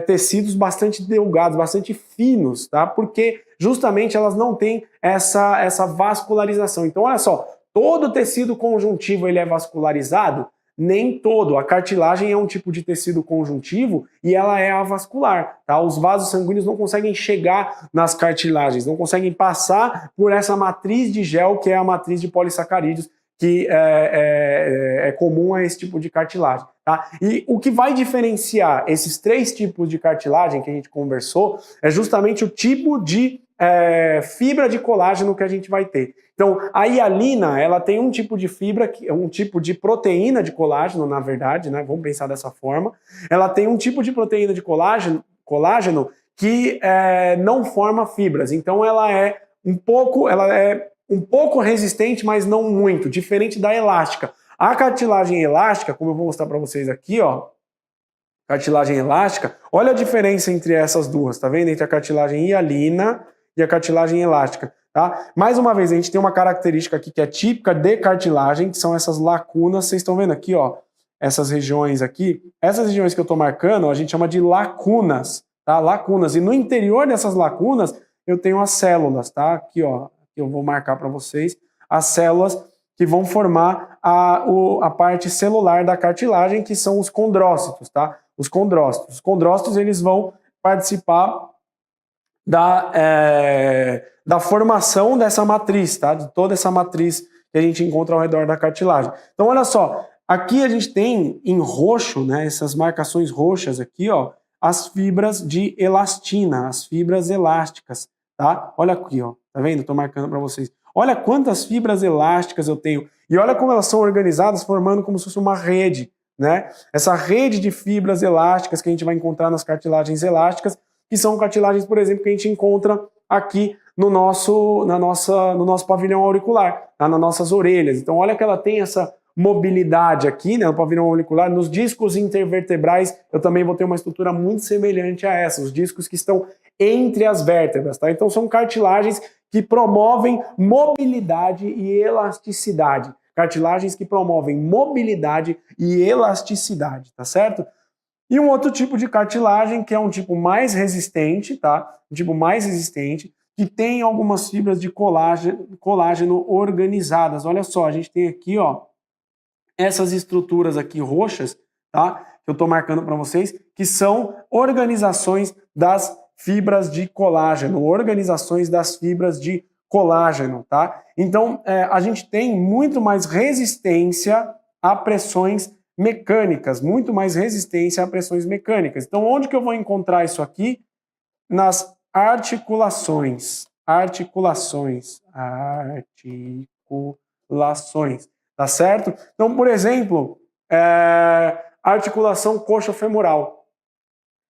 tecidos bastante delgados, bastante finos, tá? Porque justamente elas não têm essa vascularização. Então, olha só, todo tecido conjuntivo ele é vascularizado? Nem todo. A cartilagem é um tipo de tecido conjuntivo e ela é avascular, tá? Os vasos sanguíneos não conseguem chegar nas cartilagens, não conseguem passar por essa matriz de gel que é a matriz de polissacarídeos que é comum a esse tipo de cartilagem, tá? E o que vai diferenciar esses 3 tipos de cartilagem que a gente conversou é justamente o tipo de fibra de colágeno que a gente vai ter. Então, a hialina, ela tem um tipo de fibra, um tipo de proteína de colágeno, na verdade, né? Vamos pensar dessa forma. Ela tem um tipo de proteína de colágeno que não forma fibras. Então, ela é um pouco resistente, mas não muito, diferente da elástica. A cartilagem elástica, como eu vou mostrar para vocês aqui, ó, cartilagem elástica, olha a diferença entre essas duas, tá vendo? Entre a cartilagem hialina e a cartilagem elástica, tá? Mais uma vez, a gente tem uma característica aqui que é típica de cartilagem, que são essas lacunas, vocês estão vendo aqui, ó, essas regiões aqui, essas regiões que eu estou marcando, a gente chama de lacunas, tá? Lacunas, e no interior dessas lacunas eu tenho as células, tá? Aqui, ó, eu vou marcar para vocês, as células que vão formar a parte celular da cartilagem, que são os condrócitos, tá? Os condrócitos, eles vão participar da formação dessa matriz, tá? De toda essa matriz que a gente encontra ao redor da cartilagem. Então, olha só, aqui a gente tem em roxo, né, essas marcações roxas aqui, ó, as fibras de elastina, as fibras elásticas, tá? Olha aqui, ó, tá vendo? Estou marcando para vocês. Olha quantas fibras elásticas eu tenho e olha como elas são organizadas, formando como se fosse uma rede, né? Essa rede de fibras elásticas que a gente vai encontrar nas cartilagens elásticas, que são cartilagens, por exemplo, que a gente encontra aqui no nosso pavilhão auricular, tá? Nas nossas orelhas. Então, olha que ela tem essa mobilidade aqui, né, no pavilhão auricular. Nos discos intervertebrais, eu também vou ter uma estrutura muito semelhante a essa, os discos que estão entre as vértebras, tá? Então, são cartilagens que promovem mobilidade e elasticidade. Cartilagens que promovem mobilidade e elasticidade, tá certo? E um outro tipo de cartilagem, que é um tipo mais resistente, tá? Um tipo mais resistente, que tem algumas fibras de colágeno organizadas. Olha só, a gente tem aqui, ó, essas estruturas aqui roxas, tá? Que eu tô marcando para vocês, que são organizações das fibras de colágeno, organizações das fibras de colágeno, tá? Então, a gente tem muito mais resistência a pressões mecânicas, muito mais resistência a pressões mecânicas. Então, onde que eu vou encontrar isso aqui? Nas articulações, tá certo? Então, por exemplo, articulação coxo-femoral,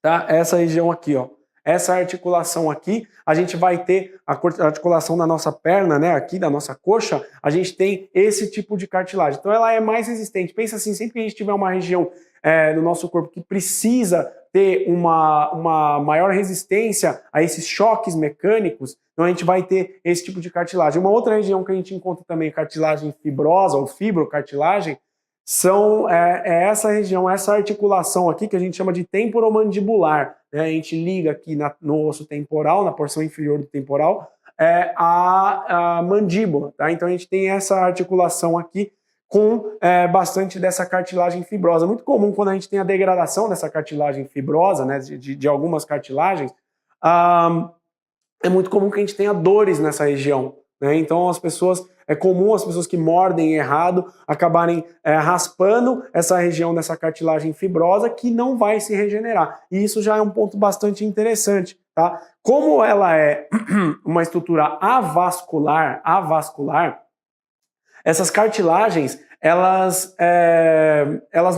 tá? Essa região aqui, ó. Essa articulação aqui, a gente vai ter a articulação da nossa perna, né? Aqui da nossa coxa, a gente tem esse tipo de cartilagem. Então ela é mais resistente. Pensa assim, sempre que a gente tiver uma região no nosso corpo que precisa ter uma maior resistência a esses choques mecânicos, então a gente vai ter esse tipo de cartilagem. Uma outra região que a gente encontra também cartilagem fibrosa ou fibrocartilagem, é essa região, essa articulação aqui que a gente chama de temporomandibular, né? A gente liga aqui no osso temporal, na porção inferior do temporal, a mandíbula, tá? Então a gente tem essa articulação aqui com bastante dessa cartilagem fibrosa. Muito comum quando a gente tem a degradação dessa cartilagem fibrosa, né, de algumas cartilagens, é muito comum que a gente tenha dores nessa região, né? Então é comum as pessoas que mordem errado acabarem raspando essa região dessa cartilagem fibrosa que não vai se regenerar. E isso já é um ponto bastante interessante, tá? Como ela é uma estrutura avascular, essas cartilagens, elas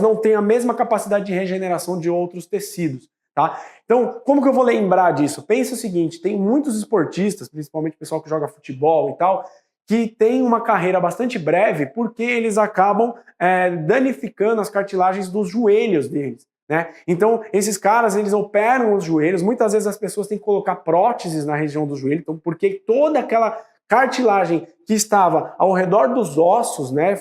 não têm a mesma capacidade de regeneração de outros tecidos, tá? Então, como que eu vou lembrar disso? Pensa o seguinte, tem muitos esportistas, principalmente o pessoal que joga futebol e tal, que tem uma carreira bastante breve porque eles acabam danificando as cartilagens dos joelhos deles, né? Então, esses caras, eles operam os joelhos, muitas vezes as pessoas têm que colocar próteses na região do joelho, então, porque toda aquela cartilagem que estava ao redor dos ossos, né,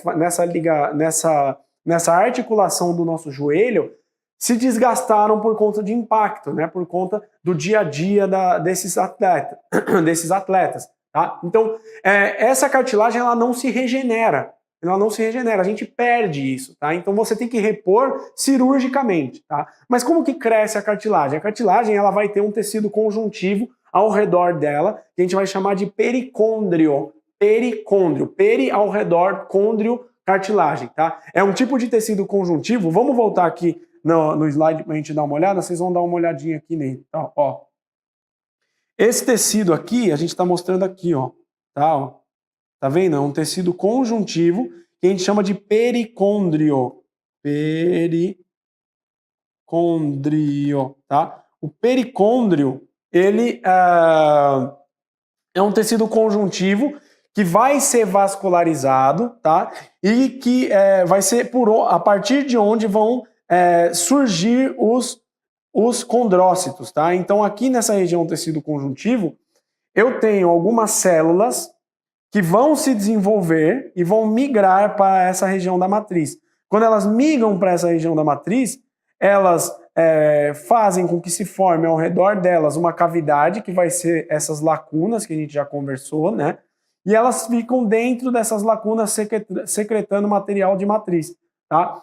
nessa articulação do nosso joelho, se desgastaram por conta de impacto, né, por conta do dia a dia desses atletas, tá? Então, essa cartilagem ela não se regenera, a gente perde isso, tá? Então você tem que repor cirurgicamente, tá? Mas como que cresce a cartilagem? A cartilagem ela vai ter um tecido conjuntivo ao redor dela, que a gente vai chamar de pericôndrio. Peri ao redor, côndrio, cartilagem, tá? É um tipo de tecido conjuntivo. Vamos voltar aqui no slide para a gente dar uma olhada, vocês vão dar uma olhadinha aqui nele, tá? Ó. Esse tecido aqui, a gente está mostrando aqui, ó, tá? Ó. Tá vendo? É um tecido conjuntivo que a gente chama de pericôndrio. Pericôndrio, tá? O pericôndrio, ele é um tecido conjuntivo que vai ser vascularizado, tá? E que vai ser a partir de onde vão surgir os condrócitos, tá? Então aqui nessa região do tecido conjuntivo, eu tenho algumas células que vão se desenvolver e vão migrar para essa região da matriz. Quando elas migram para essa região da matriz, elas fazem com que se forme ao redor delas uma cavidade, que vai ser essas lacunas que a gente já conversou, né? E elas ficam dentro dessas lacunas secretando material de matriz, tá?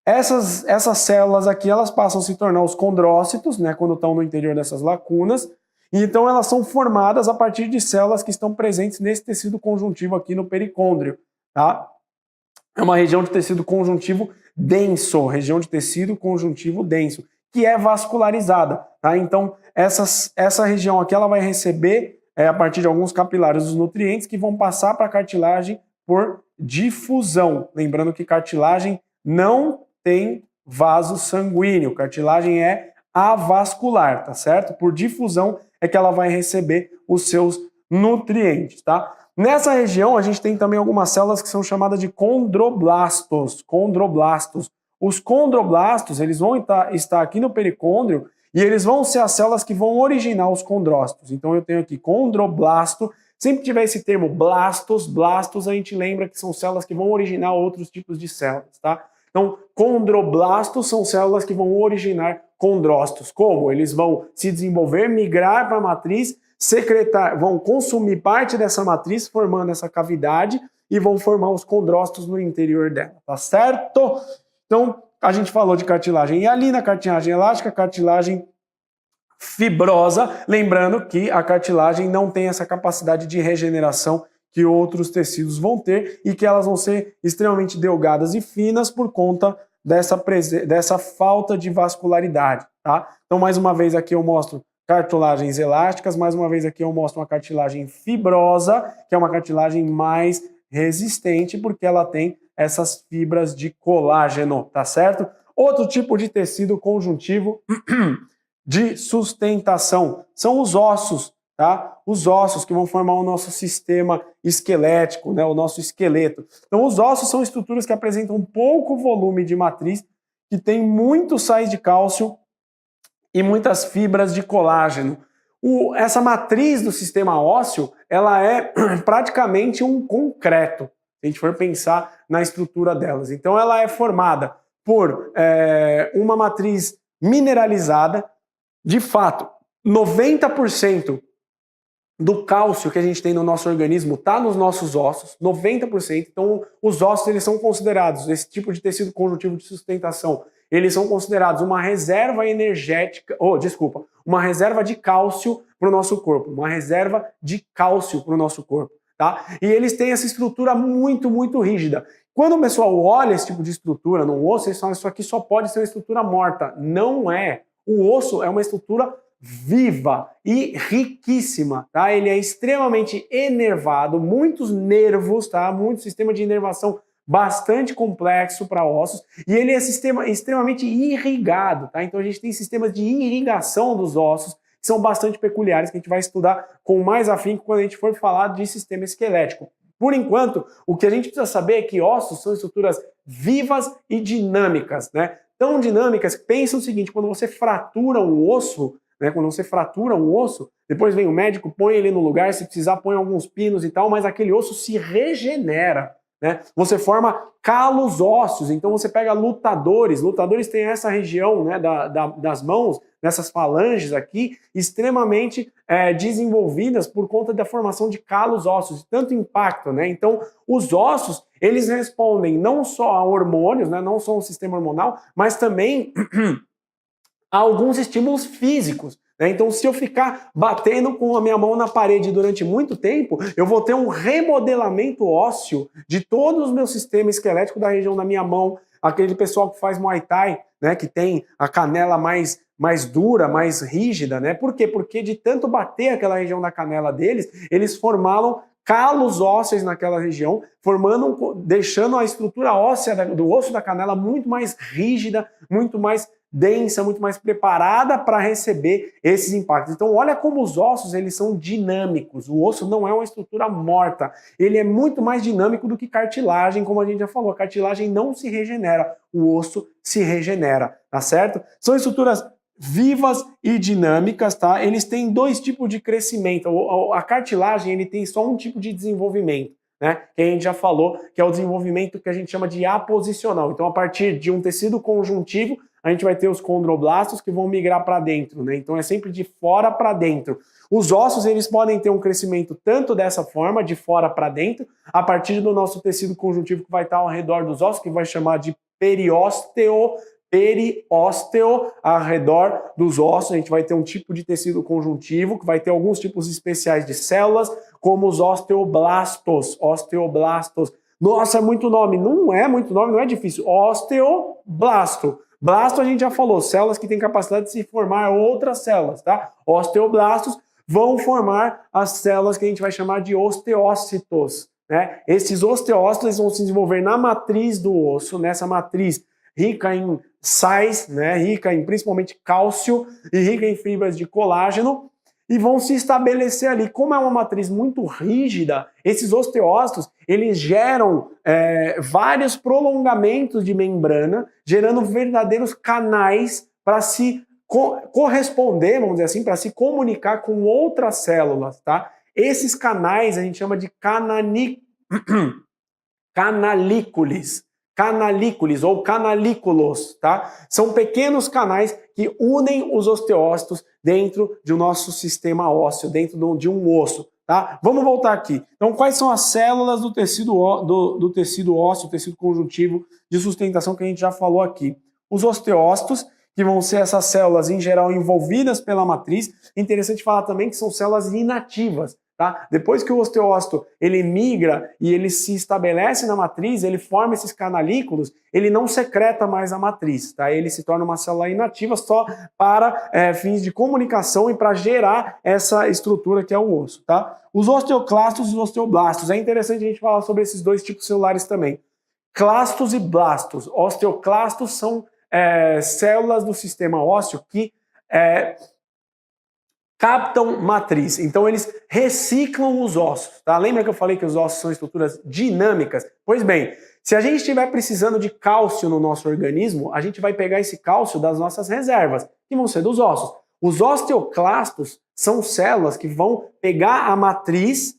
Essas células aqui, elas passam a se tornar os condrócitos, né? Quando estão no interior dessas lacunas. E então elas são formadas a partir de células que estão presentes nesse tecido conjuntivo aqui no pericôndrio, tá? É uma região de tecido conjuntivo denso, que é vascularizada, tá? Então essa região aqui ela vai receber a partir de alguns capilares os nutrientes que vão passar para a cartilagem por difusão. Lembrando que cartilagem não tem vaso sanguíneo, cartilagem é avascular, tá certo? Por difusão é que ela vai receber os seus nutrientes, tá? Nessa região, a gente tem também algumas células que são chamadas de condroblastos. Os condroblastos, eles vão estar aqui no pericôndrio e eles vão ser as células que vão originar os condrócitos. Então eu tenho aqui condroblasto, sempre tiver esse termo blastos, a gente lembra que são células que vão originar outros tipos de células, tá? Então, condroblastos são células que vão originar condrócitos. Como? Eles vão se desenvolver, migrar para a matriz, vão consumir parte dessa matriz, formando essa cavidade, e vão formar os condrócitos no interior dela, tá certo? Então, a gente falou de cartilagem hialina, cartilagem elástica, cartilagem fibrosa, lembrando que a cartilagem não tem essa capacidade de regeneração que outros tecidos vão ter e que elas vão ser extremamente delgadas e finas por conta dessa falta de vascularidade, tá? Então, mais uma vez aqui eu mostro cartilagens elásticas, mais uma vez aqui eu mostro uma cartilagem fibrosa, que é uma cartilagem mais resistente porque ela tem essas fibras de colágeno, tá certo? Outro tipo de tecido conjuntivo de sustentação são os ossos, tá? Os ossos que vão formar o nosso sistema esquelético, né? O nosso esqueleto. Então, os ossos são estruturas que apresentam pouco volume de matriz, que tem muitos sais de cálcio e muitas fibras de colágeno. Essa matriz do sistema ósseo, ela é praticamente um concreto, se a gente for pensar na estrutura delas. Então, ela é formada por uma matriz mineralizada. De fato, 90% do cálcio que a gente tem no nosso organismo está nos nossos ossos, 90%. Então, os ossos eles são considerados, esse tipo de tecido conjuntivo de sustentação, eles são considerados uma reserva energética, uma reserva de cálcio para o nosso corpo, uma reserva de cálcio para o nosso corpo, tá? E eles têm essa estrutura muito, muito rígida. Quando o pessoal olha esse tipo de estrutura no osso, eles falam, isso aqui só pode ser uma estrutura morta. Não é. O osso é uma estrutura viva e riquíssima, tá? Ele é extremamente enervado, muitos nervos, tá? Muito sistema de inervação bastante complexo para ossos, e ele é extremamente irrigado, tá? Então a gente tem sistemas de irrigação dos ossos que são bastante peculiares, que a gente vai estudar com mais afinco quando a gente for falar de sistema esquelético. Por enquanto, o que a gente precisa saber é que ossos são estruturas vivas e dinâmicas, né? Tão dinâmicas que pensa o seguinte, quando você fratura um osso, né, quando você fratura um osso, depois vem o médico, põe ele no lugar, se precisar põe alguns pinos e tal, mas aquele osso se regenera, né? Você forma calos ósseos, então você pega lutadores têm essa região, né, das mãos, nessas falanges aqui, extremamente desenvolvidas por conta da formação de calos ósseos, tanto impacto, né? Então, os ossos, eles respondem não só a hormônios, né, não só ao sistema hormonal, mas também a alguns estímulos físicos. Então, se eu ficar batendo com a minha mão na parede durante muito tempo, eu vou ter um remodelamento ósseo de todo o meu sistema esquelético da região da minha mão. Aquele pessoal que faz Muay Thai, né, que tem a canela mais dura, mais rígida, né? Por quê? Porque de tanto bater aquela região da canela deles, eles formaram calos ósseos naquela região, deixando a estrutura óssea do osso da canela muito mais rígida, muito mais densa, muito mais preparada para receber esses impactos. Então, olha como os ossos eles são dinâmicos. O osso não é uma estrutura morta. Ele é muito mais dinâmico do que cartilagem, como a gente já falou. A cartilagem não se regenera, o osso se regenera, tá certo? São estruturas vivas e dinâmicas, tá? Eles têm dois tipos de crescimento. A cartilagem ele tem só um tipo de desenvolvimento, né? Que a gente já falou, que é o desenvolvimento que a gente chama de aposicional. Então, a partir de um tecido conjuntivo, a gente vai ter os condroblastos que vão migrar para dentro, né? Então é sempre de fora para dentro. Os ossos, eles podem ter um crescimento tanto dessa forma, de fora para dentro, a partir do nosso tecido conjuntivo que vai estar ao redor dos ossos, que vai chamar de periósteo, ao redor dos ossos. A gente vai ter um tipo de tecido conjuntivo, que vai ter alguns tipos especiais de células, como os osteoblastos. Nossa, é muito nome. Não é muito nome, não é difícil. Osteoblasto. Blasto a gente já falou, células que têm capacidade de se formar outras células, tá? Osteoblastos vão formar as células que a gente vai chamar de osteócitos, né? Esses osteócitos vão se desenvolver na matriz do osso, nessa matriz rica em sais, né? Rica em principalmente cálcio e rica em fibras de colágeno, e vão se estabelecer ali. Como é uma matriz muito rígida, esses osteócitos, eles geram vários prolongamentos de membrana, gerando verdadeiros canais para se corresponder, vamos dizer assim, para se comunicar com outras células, tá? Esses canais a gente chama de canalículos ou canalículos, tá? São pequenos canais que unem os osteócitos dentro do nosso sistema ósseo, dentro de um osso, tá? Vamos voltar aqui. Então, quais são as células do tecido ósseo, tecido conjuntivo de sustentação que a gente já falou aqui? Os osteócitos, que vão ser essas células, em geral, envolvidas pela matriz. Interessante falar também que são células inativas. Tá? Depois que o osteócito ele migra e ele se estabelece na matriz, ele forma esses canalículos, ele não secreta mais a matriz, tá? Ele se torna uma célula inativa só para fins de comunicação e para gerar essa estrutura que é o osso. Tá? Os osteoclastos e os osteoblastos, é interessante a gente falar sobre esses dois tipos celulares também. Clastos e blastos. Osteoclastos são células do sistema ósseo que captam matriz, então eles reciclam os ossos, tá? Lembra que eu falei que os ossos são estruturas dinâmicas? Pois bem, se a gente estiver precisando de cálcio no nosso organismo, a gente vai pegar esse cálcio das nossas reservas, que vão ser dos ossos. Os osteoclastos são células que vão pegar a matriz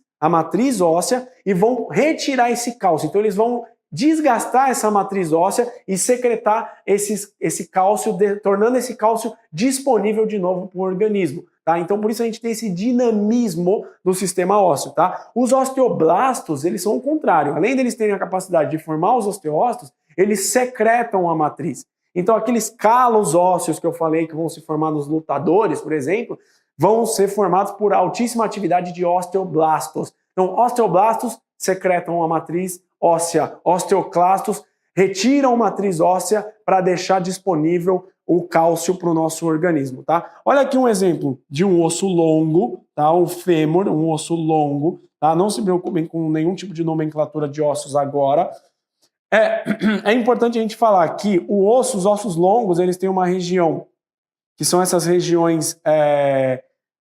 óssea e vão retirar esse cálcio, então eles vão desgastar essa matriz óssea e secretar esse cálcio, tornando esse cálcio disponível de novo para o organismo. Tá? Então, por isso a gente tem esse dinamismo do sistema ósseo. Tá? Os osteoblastos, eles são o contrário. Além deles terem a capacidade de formar os osteócitos, eles secretam a matriz. Então, aqueles calos ósseos que eu falei que vão se formar nos lutadores, por exemplo, vão ser formados por altíssima atividade de osteoblastos. Então, osteoblastos secretam a matriz óssea, osteoclastos retiram a matriz óssea para deixar disponível o cálcio para o nosso organismo, tá? Olha aqui um exemplo de um osso longo, tá? O fêmur, um osso longo, tá? Não se preocupem com nenhum tipo de nomenclatura de ossos agora. É importante a gente falar que os ossos longos, eles têm uma região, que são essas regiões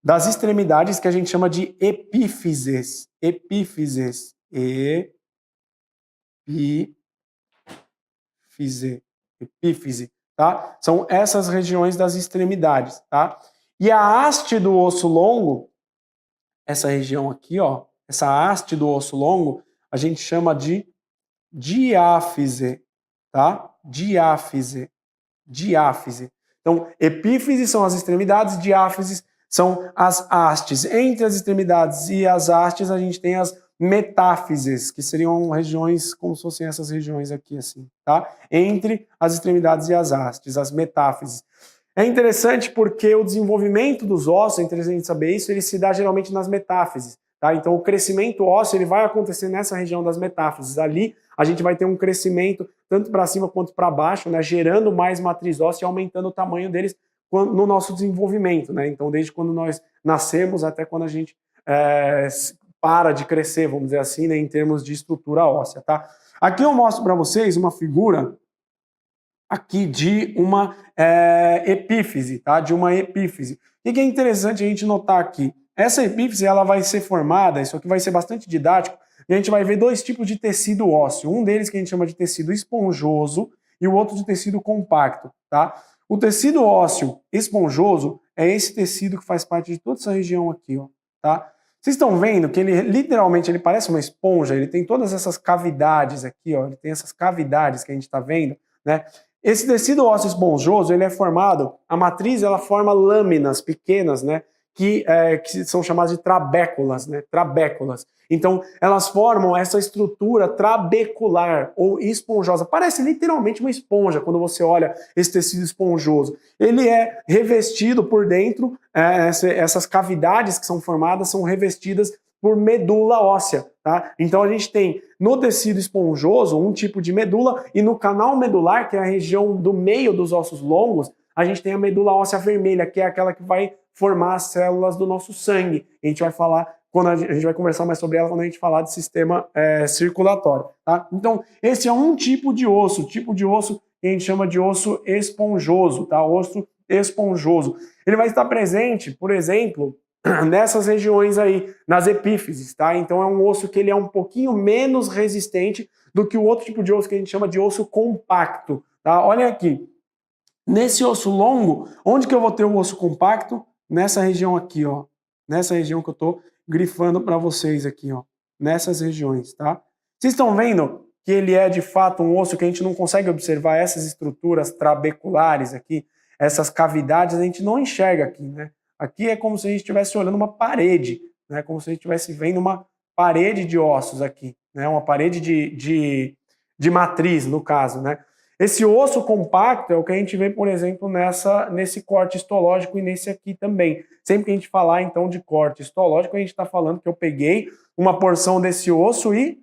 das extremidades, que a gente chama de epífises. Epífises. Epífise, tá? São essas regiões das extremidades, tá? E a haste do osso longo, essa região aqui, ó, essa haste do osso longo, a gente chama de diáfise, tá? Diáfise. Então, epífise são as extremidades, diáfises são as hastes. Entre as extremidades e as hastes, a gente tem as metáfises, que seriam regiões como se fossem essas regiões aqui, assim, tá? Entre as extremidades e as hastes, as metáfises. É interessante porque o desenvolvimento dos ossos, é interessante saber isso, ele se dá geralmente nas metáfises, tá? Então o crescimento ósseo ele vai acontecer nessa região das metáfises. Ali a gente vai ter um crescimento tanto para cima quanto para baixo, né? Gerando mais matriz óssea e aumentando o tamanho deles no nosso desenvolvimento, né? Então desde quando nós nascemos até quando a gente para de crescer, vamos dizer assim, né, em termos de estrutura óssea, tá? Aqui eu mostro para vocês uma figura aqui de uma epífise, tá? De uma epífise. O que é interessante a gente notar aqui? Essa epífise, ela vai ser formada, isso aqui vai ser bastante didático, e a gente vai ver dois tipos de tecido ósseo. Um deles que a gente chama de tecido esponjoso e o outro de tecido compacto, tá? O tecido ósseo esponjoso é esse tecido que faz parte de toda essa região aqui, ó, tá? Vocês estão vendo que ele literalmente ele parece uma esponja, ele tem todas essas cavidades aqui, ó, ele tem essas cavidades que a gente está vendo, né? Esse tecido ósseo esponjoso, ele é formado, a matriz ela forma lâminas pequenas, né? Que são chamadas de trabéculas, né? Trabéculas. Então, elas formam essa estrutura trabecular ou esponjosa. Parece literalmente uma esponja quando você olha esse tecido esponjoso. Ele é revestido por dentro, essas cavidades que são formadas são revestidas por medula óssea, tá? Então a gente tem no tecido esponjoso um tipo de medula e no canal medular, que é a região do meio dos ossos longos, a gente tem a medula óssea vermelha, que é aquela que vai formar as células do nosso sangue. A gente vai falar, a gente vai conversar mais sobre ela quando a gente falar de sistema circulatório, tá? Então esse é um tipo de osso que a gente chama de osso esponjoso, tá? Osso esponjoso. Ele vai estar presente, por exemplo, nessas regiões aí, nas epífises, tá? Então é um osso que ele é um pouquinho menos resistente do que o outro tipo de osso que a gente chama de osso compacto, tá? Olha aqui, nesse osso longo, onde que eu vou ter o osso compacto? Nessa região aqui, ó, nessa região que eu tô grifando para vocês aqui, ó, nessas regiões, tá? Vocês estão vendo que ele é de fato um osso que a gente não consegue observar essas estruturas trabeculares aqui, essas cavidades, a gente não enxerga aqui, né? Aqui é como se a gente estivesse olhando uma parede, né? Como se a gente estivesse vendo uma parede de ossos aqui, né? Uma parede de matriz, no caso, né? Esse osso compacto é o que a gente vê, por exemplo, nesse corte histológico e nesse aqui também. Sempre que a gente falar, então, de corte histológico, a gente está falando que eu peguei uma porção desse osso e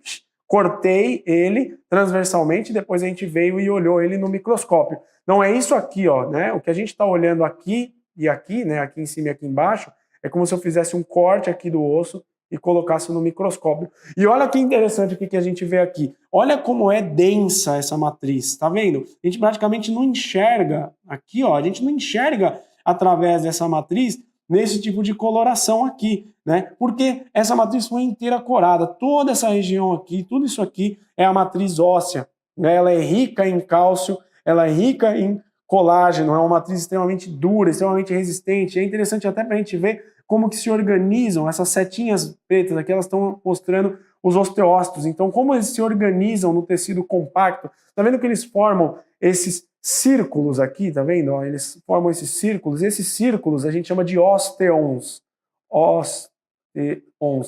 cortei ele transversalmente, depois a gente veio e olhou ele no microscópio. Não é isso aqui, ó, né? O que a gente está olhando aqui e aqui, né? Aqui em cima e aqui embaixo, é como se eu fizesse um corte aqui do osso e colocasse no microscópio. E olha que interessante o que a gente vê aqui. Olha como é densa essa matriz, tá vendo? A gente praticamente não enxerga aqui, ó, a gente não enxerga através dessa matriz nesse tipo de coloração aqui, né? Porque essa matriz foi inteira corada. Toda essa região aqui, tudo isso aqui é a matriz óssea, né? Ela é rica em cálcio, ela é rica em colágeno, é uma matriz extremamente dura, extremamente resistente. É interessante até para a gente ver como que se organizam, essas setinhas pretas aqui, elas estão mostrando os osteócitos. Então, como eles se organizam no tecido compacto, tá vendo que eles formam esses círculos aqui, tá vendo? Ó, eles formam esses círculos a gente chama de osteons,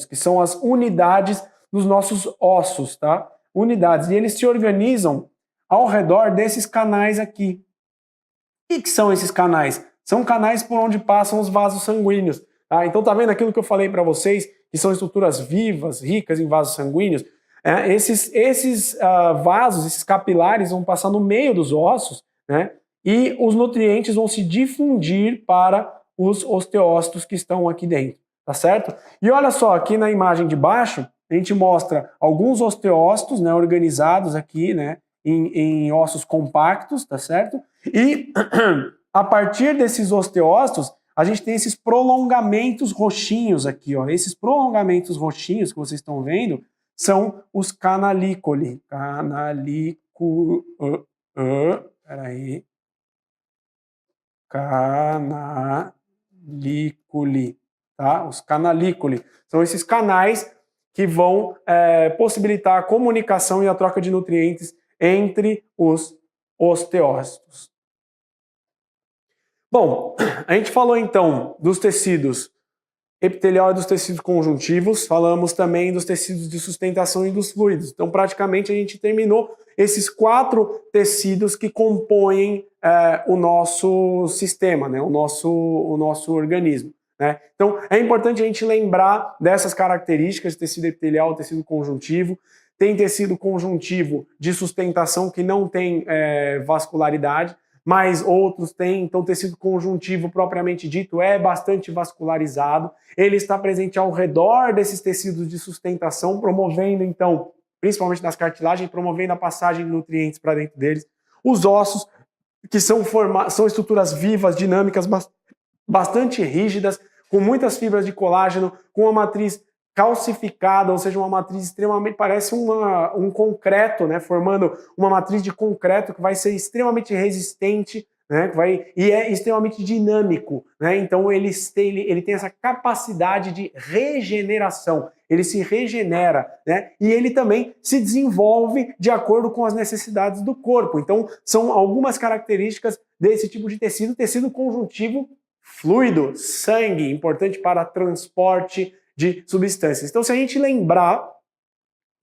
que são as unidades dos nossos ossos, tá? Unidades, e eles se organizam ao redor desses canais aqui. O que são esses canais? São canais por onde passam os vasos sanguíneos. Tá? Então tá vendo aquilo que eu falei para vocês, que são estruturas vivas, ricas em vasos sanguíneos? Esses vasos, esses capilares vão passar no meio dos ossos, né? E os nutrientes vão se difundir para os osteócitos que estão aqui dentro, tá certo? E olha só, aqui na imagem de baixo, a gente mostra alguns osteócitos, né, organizados aqui, né, em ossos compactos, tá certo? E a partir desses osteócitos, a gente tem esses prolongamentos roxinhos aqui, ó. Esses prolongamentos roxinhos que vocês estão vendo são os canalículi. Peraí. Canalículi, tá? Os canalículi. São esses canais que vão possibilitar a comunicação e a troca de nutrientes entre os osteócitos. Bom, a gente falou então dos tecidos epitelial e dos tecidos conjuntivos, falamos também dos tecidos de sustentação e dos fluidos. Então, praticamente, a gente terminou esses 4 tecidos que compõem o nosso sistema, né? o nosso organismo. Né? Então, é importante a gente lembrar dessas características de tecido epitelial, tecido conjuntivo. Tem tecido conjuntivo de sustentação que não tem vascularidade, mas outros têm. Então, o tecido conjuntivo, propriamente dito, é bastante vascularizado. Ele está presente ao redor desses tecidos de sustentação, promovendo, então, principalmente das cartilagens, promovendo a passagem de nutrientes para dentro deles. Os ossos, que são estruturas vivas, dinâmicas, bastante rígidas, com muitas fibras de colágeno, com uma matriz calcificada, ou seja, uma matriz extremamente, parece um concreto, né, formando uma matriz de concreto que vai ser extremamente resistente, né, e é extremamente dinâmico, né, então ele tem essa capacidade de regeneração, ele se regenera, né, e ele também se desenvolve de acordo com as necessidades do corpo. Então, são algumas características desse tipo de tecido conjuntivo fluido, sangue, importante para transporte de substâncias. Então, se a gente lembrar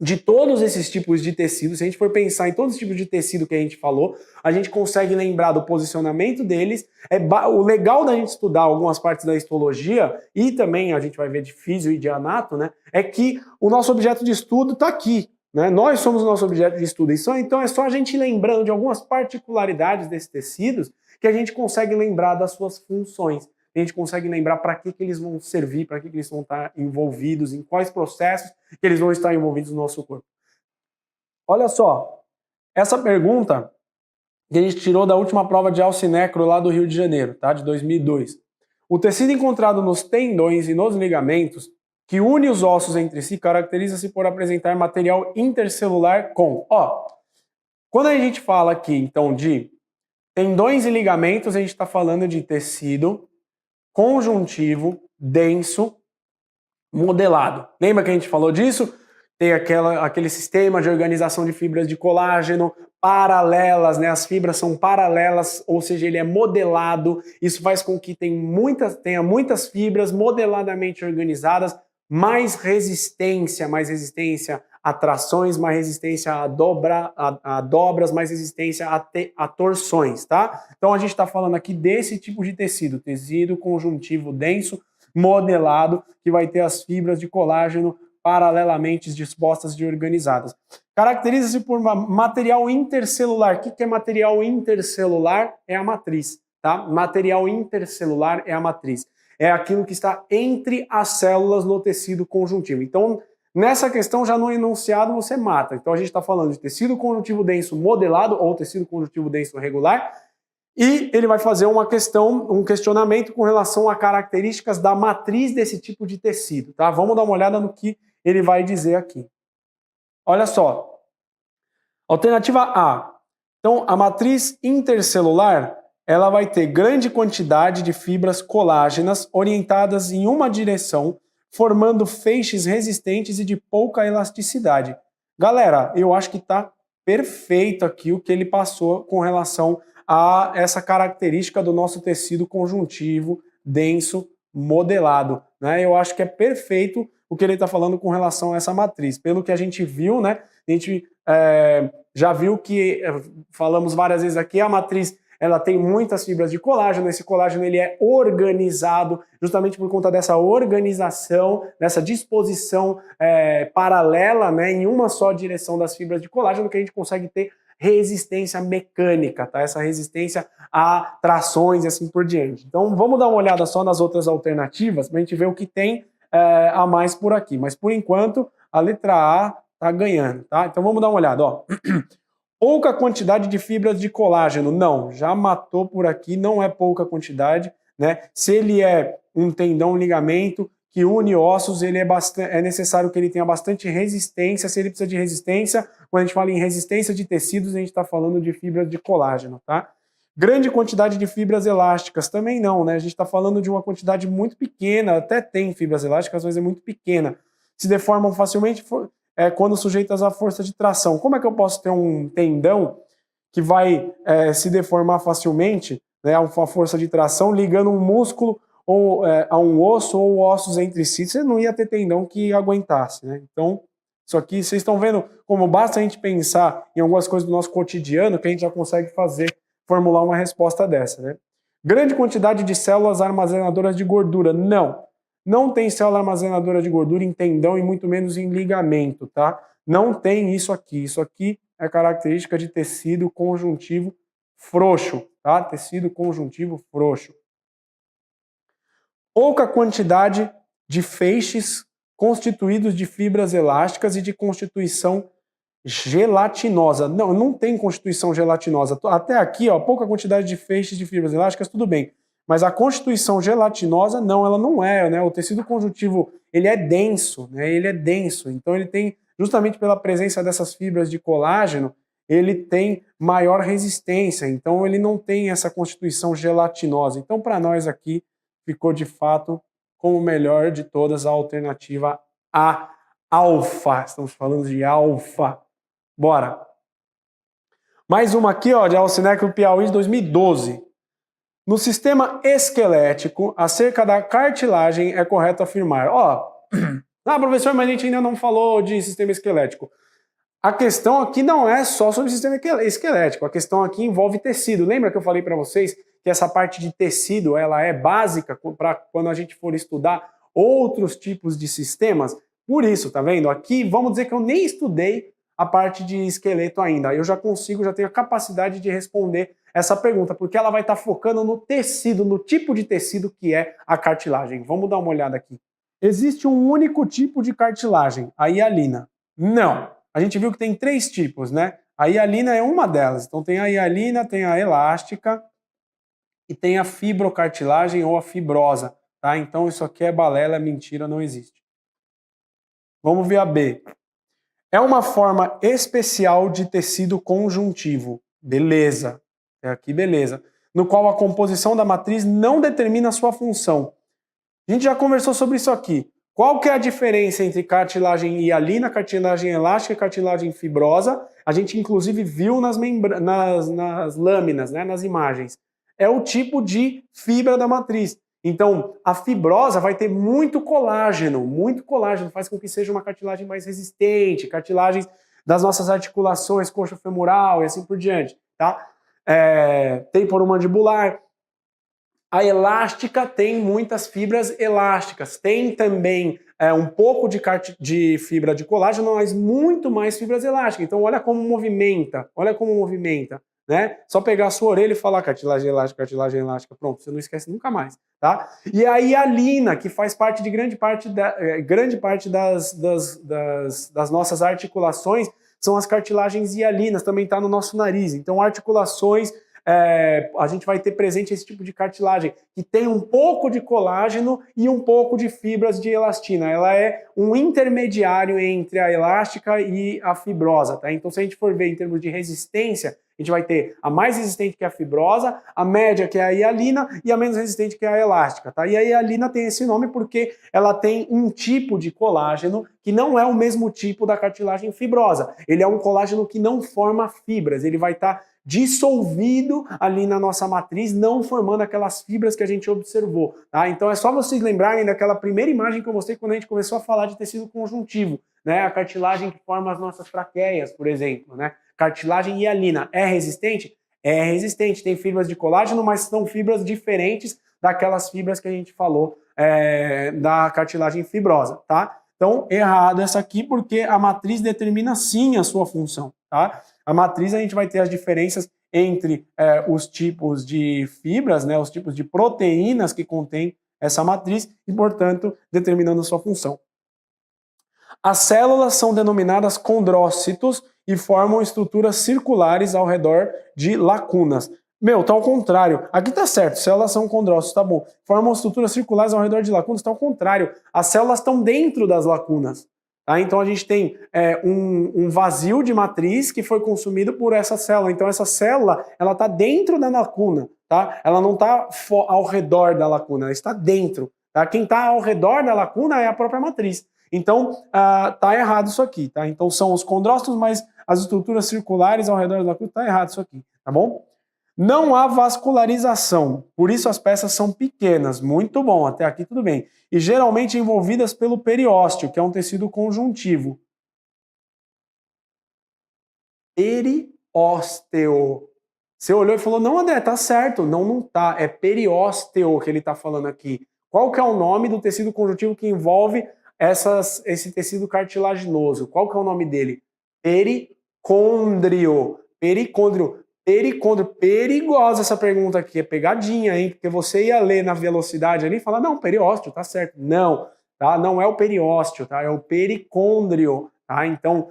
de todos esses tipos de tecidos, se a gente for pensar em todos os tipos de tecido que a gente falou, a gente consegue lembrar do posicionamento deles. O legal da gente estudar algumas partes da histologia, e também a gente vai ver de físio e de anato, né, é que o nosso objeto de estudo está aqui. Né? Nós somos o nosso objeto de estudo. Então é só a gente lembrando de algumas particularidades desses tecidos que a gente consegue lembrar das suas funções. A gente consegue lembrar para que eles vão servir, para que eles vão estar envolvidos, em quais processos que eles vão estar envolvidos no nosso corpo. Olha só, essa pergunta que a gente tirou da última prova de alcinecro lá do Rio de Janeiro, tá? De 2002. O tecido encontrado nos tendões e nos ligamentos que une os ossos entre si caracteriza-se por apresentar material intercelular com... Quando a gente fala aqui, então, de tendões e ligamentos, a gente está falando de tecido conjuntivo, denso, modelado. Lembra que a gente falou disso? Tem aquele sistema de organização de fibras de colágeno paralelas, né? As fibras são paralelas, ou seja, ele é modelado. Isso faz com que tenha muitas fibras modeladamente organizadas mais resistência a trações, mais resistência a dobras, mais resistência a torções, tá? Então a gente está falando aqui desse tipo de tecido, tecido conjuntivo denso, modelado, que vai ter as fibras de colágeno paralelamente dispostas e organizadas. Caracteriza-se por material intercelular. O que é material intercelular? É a matriz, tá? Material intercelular é a matriz. É aquilo que está entre as células no tecido conjuntivo. Então, nessa questão, já no enunciado, você mata. Então, a gente está falando de tecido conjuntivo denso modelado ou tecido conjuntivo denso regular, e ele vai fazer um questionamento com relação a características da matriz desse tipo de tecido, tá? Vamos dar uma olhada no que ele vai dizer aqui. Olha só. Alternativa A. Então, a matriz intercelular, ela vai ter grande quantidade de fibras colágenas orientadas em uma direção, formando feixes resistentes e de pouca elasticidade. Galera, eu acho que está perfeito aqui o que ele passou com relação a essa característica do nosso tecido conjuntivo denso modelado, né? Eu acho que é perfeito o que ele está falando com relação a essa matriz. Pelo que a gente viu, né? A gente já viu que, falamos várias vezes aqui, a matriz ela tem muitas fibras de colágeno, esse colágeno ele é organizado justamente por conta dessa organização, dessa disposição paralela, né, em uma só direção das fibras de colágeno, que a gente consegue ter resistência mecânica, tá? Essa resistência a trações e assim por diante. Então vamos dar uma olhada só nas outras alternativas para a gente ver o que tem a mais por aqui. Mas por enquanto a letra A está ganhando, tá? Então vamos dar uma olhada, ó. Pouca quantidade de fibras de colágeno. Não, já matou por aqui, não é pouca quantidade, né? Se ele é um tendão, um ligamento que une ossos, ele é necessário que ele tenha bastante resistência. Se ele precisa de resistência, quando a gente fala em resistência de tecidos, a gente está falando de fibras de colágeno, tá? Grande quantidade de fibras elásticas, também não, né? A gente está falando de uma quantidade muito pequena, até tem fibras elásticas, mas é muito pequena. Se deformam facilmente quando sujeitas à força de tração. Como é que eu posso ter um tendão que vai se deformar facilmente, né, a uma força de tração, ligando um músculo ou a um osso ou ossos entre si? Você não ia ter tendão que aguentasse, né? Então, isso aqui, vocês estão vendo como basta a gente pensar em algumas coisas do nosso cotidiano que a gente já consegue formular uma resposta dessa, né? Grande quantidade de células armazenadoras de gordura. Não tem célula armazenadora de gordura em tendão e muito menos em ligamento, tá? Não tem isso aqui. Isso aqui é característica de tecido conjuntivo frouxo, tá? Tecido conjuntivo frouxo. Pouca quantidade de feixes constituídos de fibras elásticas e de constituição gelatinosa. Não tem constituição gelatinosa. Até aqui, ó, pouca quantidade de feixes de fibras elásticas, tudo bem. Mas a constituição gelatinosa, não, ela não é, né? O tecido conjuntivo, ele é denso, né? Ele é denso. Então ele tem, justamente pela presença dessas fibras de colágeno, ele tem maior resistência. Então ele não tem essa constituição gelatinosa. Então para nós aqui, ficou de fato como melhor de todas a alternativa A, alfa. Estamos falando de alfa. Bora. Mais uma aqui, ó, de Alcinecro Piauí de 2012. No sistema esquelético, acerca da cartilagem, é correto afirmar. Ó, professor, mas a gente ainda não falou de sistema esquelético. A questão aqui não é só sobre o sistema esquelético, a questão aqui envolve tecido. Lembra que eu falei para vocês que essa parte de tecido ela é básica para quando a gente for estudar outros tipos de sistemas? Por isso, tá vendo? Aqui, vamos dizer que eu nem estudei a parte de esqueleto ainda. Eu já tenho a capacidade de responder essa pergunta, porque ela vai estar focando no tecido, no tipo de tecido que é a cartilagem. Vamos dar uma olhada aqui. Existe um único tipo de cartilagem, a hialina? Não. A gente viu que tem 3 tipos, né? A hialina é uma delas. Então tem a hialina, tem a elástica e tem a fibrocartilagem ou a fibrosa, tá? Então isso aqui é balela, é mentira, não existe. Vamos ver a B. É uma forma especial de tecido conjuntivo. Beleza. Aqui beleza. No qual a composição da matriz não determina a sua função. A gente já conversou sobre isso aqui. Qual que é a diferença entre cartilagem hialina, cartilagem elástica e cartilagem fibrosa? A gente inclusive viu nas lâminas, né, nas imagens. É o tipo de fibra da matriz. Então, a fibrosa vai ter muito colágeno, faz com que seja uma cartilagem mais resistente, cartilagens das nossas articulações, coxa femoral e assim por diante, tá? Temporomandibular. A elástica tem muitas fibras elásticas, tem também um pouco de fibra de colágeno, mas muito mais fibras elásticas. Então olha como movimenta, né? Só pegar a sua orelha e falar cartilagem elástica, pronto, você não esquece nunca mais, tá? E a hialina, que faz parte de grande parte das nossas articulações, são as cartilagens hialinas, também está no nosso nariz. Então articulações, a gente vai ter presente esse tipo de cartilagem, que tem um pouco de colágeno e um pouco de fibras de elastina. Ela é um intermediário entre a elástica e a fibrosa, tá? Então, se a gente for ver em termos de resistência, a gente vai ter a mais resistente, que é a fibrosa, a média, que é a hialina, e a menos resistente, que é a elástica, tá? E a hialina tem esse nome porque ela tem um tipo de colágeno que não é o mesmo tipo da cartilagem fibrosa. Ele é um colágeno que não forma fibras, ele vai estar dissolvido ali na nossa matriz, não formando aquelas fibras que a gente observou, tá? Então é só vocês lembrarem daquela primeira imagem que eu mostrei quando a gente começou a falar de tecido conjuntivo, né? A cartilagem que forma as nossas traqueias, por exemplo, né? Cartilagem hialina é resistente? É resistente, tem fibras de colágeno, mas são fibras diferentes daquelas fibras que a gente falou da cartilagem fibrosa, tá? Então, errado essa aqui, porque a matriz determina sim a sua função, tá? A matriz a gente vai ter as diferenças entre os tipos de fibras, né, os tipos de proteínas que contém essa matriz e, portanto, determinando a sua função. As células são denominadas condrócitos e formam estruturas circulares ao redor de lacunas. Meu, tá ao contrário. Aqui tá certo, células são condrócitos, tá bom. Formam estruturas circulares ao redor de lacunas, tá ao contrário. As células estão dentro das lacunas. Tá? Então a gente tem um vazio de matriz que foi consumido por essa célula. Então essa célula, ela tá dentro da lacuna, tá? Ela não tá ao redor da lacuna, ela está dentro. Tá? Quem está ao redor da lacuna é a própria matriz. Então, tá errado isso aqui, tá? Então são os condrócitos, mas as estruturas circulares ao redor da lacuna, tá errado isso aqui, tá bom? Não há vascularização, por isso as peças são pequenas. Muito bom, até aqui tudo bem. E geralmente envolvidas pelo periósteo, que é um tecido conjuntivo. Periósteo. Você olhou e falou, não, André, tá certo. Não, não tá. É periósteo que ele tá falando aqui. Qual que é o nome do tecido conjuntivo que envolve esse tecido cartilaginoso? Qual que é o nome dele? Pericôndrio. Pericôndrio. Pericôndrio. Perigosa essa pergunta aqui. É pegadinha, hein? Porque você ia ler na velocidade ali e falar, não, periósteo, tá certo. Não, tá? Não é o periósteo, tá? É o pericôndrio, tá? Então,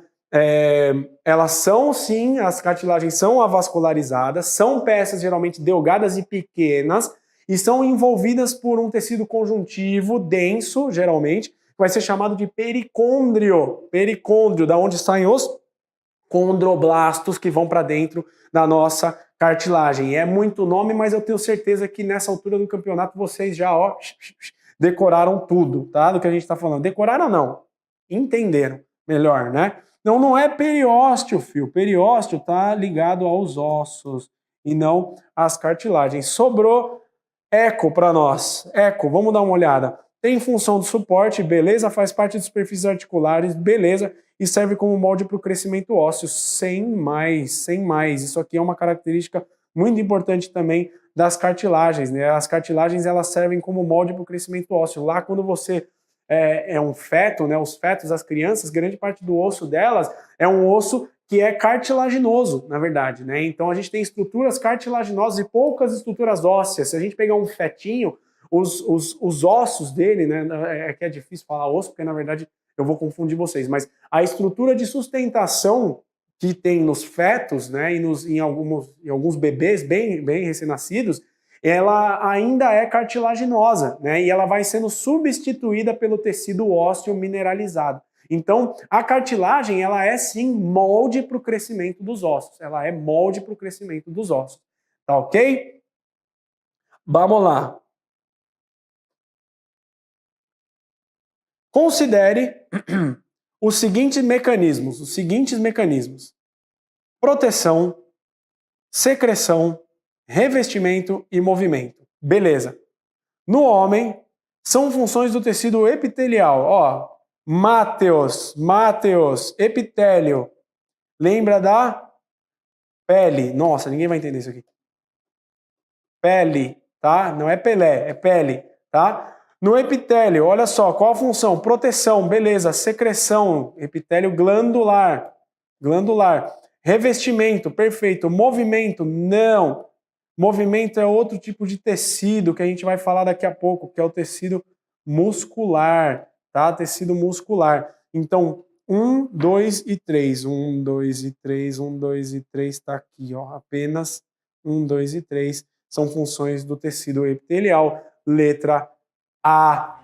elas são sim, as cartilagens são avascularizadas, são peças geralmente delgadas e pequenas e são envolvidas por um tecido conjuntivo denso, geralmente, que vai ser chamado de pericôndrio. Pericôndrio, da onde saem os condroblastos que vão para dentro da nossa cartilagem. É muito nome, mas eu tenho certeza que nessa altura do campeonato vocês já decoraram tudo, tá? Do que a gente está falando. Decoraram não, entenderam melhor, né? Não, não é periósteo, filho. Periósteo tá ligado aos ossos e não às cartilagens. Sobrou eco para nós. Eco, vamos dar uma olhada. Tem função de suporte, beleza? Faz parte de superfícies articulares, beleza? E serve como molde para o crescimento ósseo, sem mais, sem mais. Isso aqui é uma característica muito importante também das cartilagens, né? As cartilagens, elas servem como molde para o crescimento ósseo. Lá, quando você é um feto, né? Os fetos, as crianças, grande parte do osso delas é um osso que é cartilaginoso, na verdade, né? Então a gente tem estruturas cartilaginosas e poucas estruturas ósseas. Se a gente pegar um fetinho, os ossos dele, né? É que é difícil falar osso, porque na verdade eu vou confundir vocês, mas a estrutura de sustentação que tem nos fetos, né? Em alguns bebês bem recém-nascidos, ela ainda é cartilaginosa, né? E ela vai sendo substituída pelo tecido ósseo mineralizado. Então, a cartilagem, ela é sim molde para o crescimento dos ossos. Ela é molde para o crescimento dos ossos. Tá ok? Vamos lá. Considere os seguintes mecanismos. Proteção, secreção, revestimento e movimento. Beleza. No homem, são funções do tecido epitelial. Ó, Mateus, epitélio. Lembra da pele? Nossa, ninguém vai entender isso aqui. Pele, tá? Não é Pelé, é pele, tá? No epitélio, olha só, qual a função? Proteção, beleza. Secreção, epitélio glandular. Glandular. Revestimento, perfeito. Movimento, não. Movimento é outro tipo de tecido que a gente vai falar daqui a pouco, que é o tecido muscular, tá? Tecido muscular. Então, 1, 2 e 3. 1, 2 e 3, 1, 2 e 3 está aqui, ó. Apenas 1, 2 e 3 são funções do tecido epitelial. Letra A.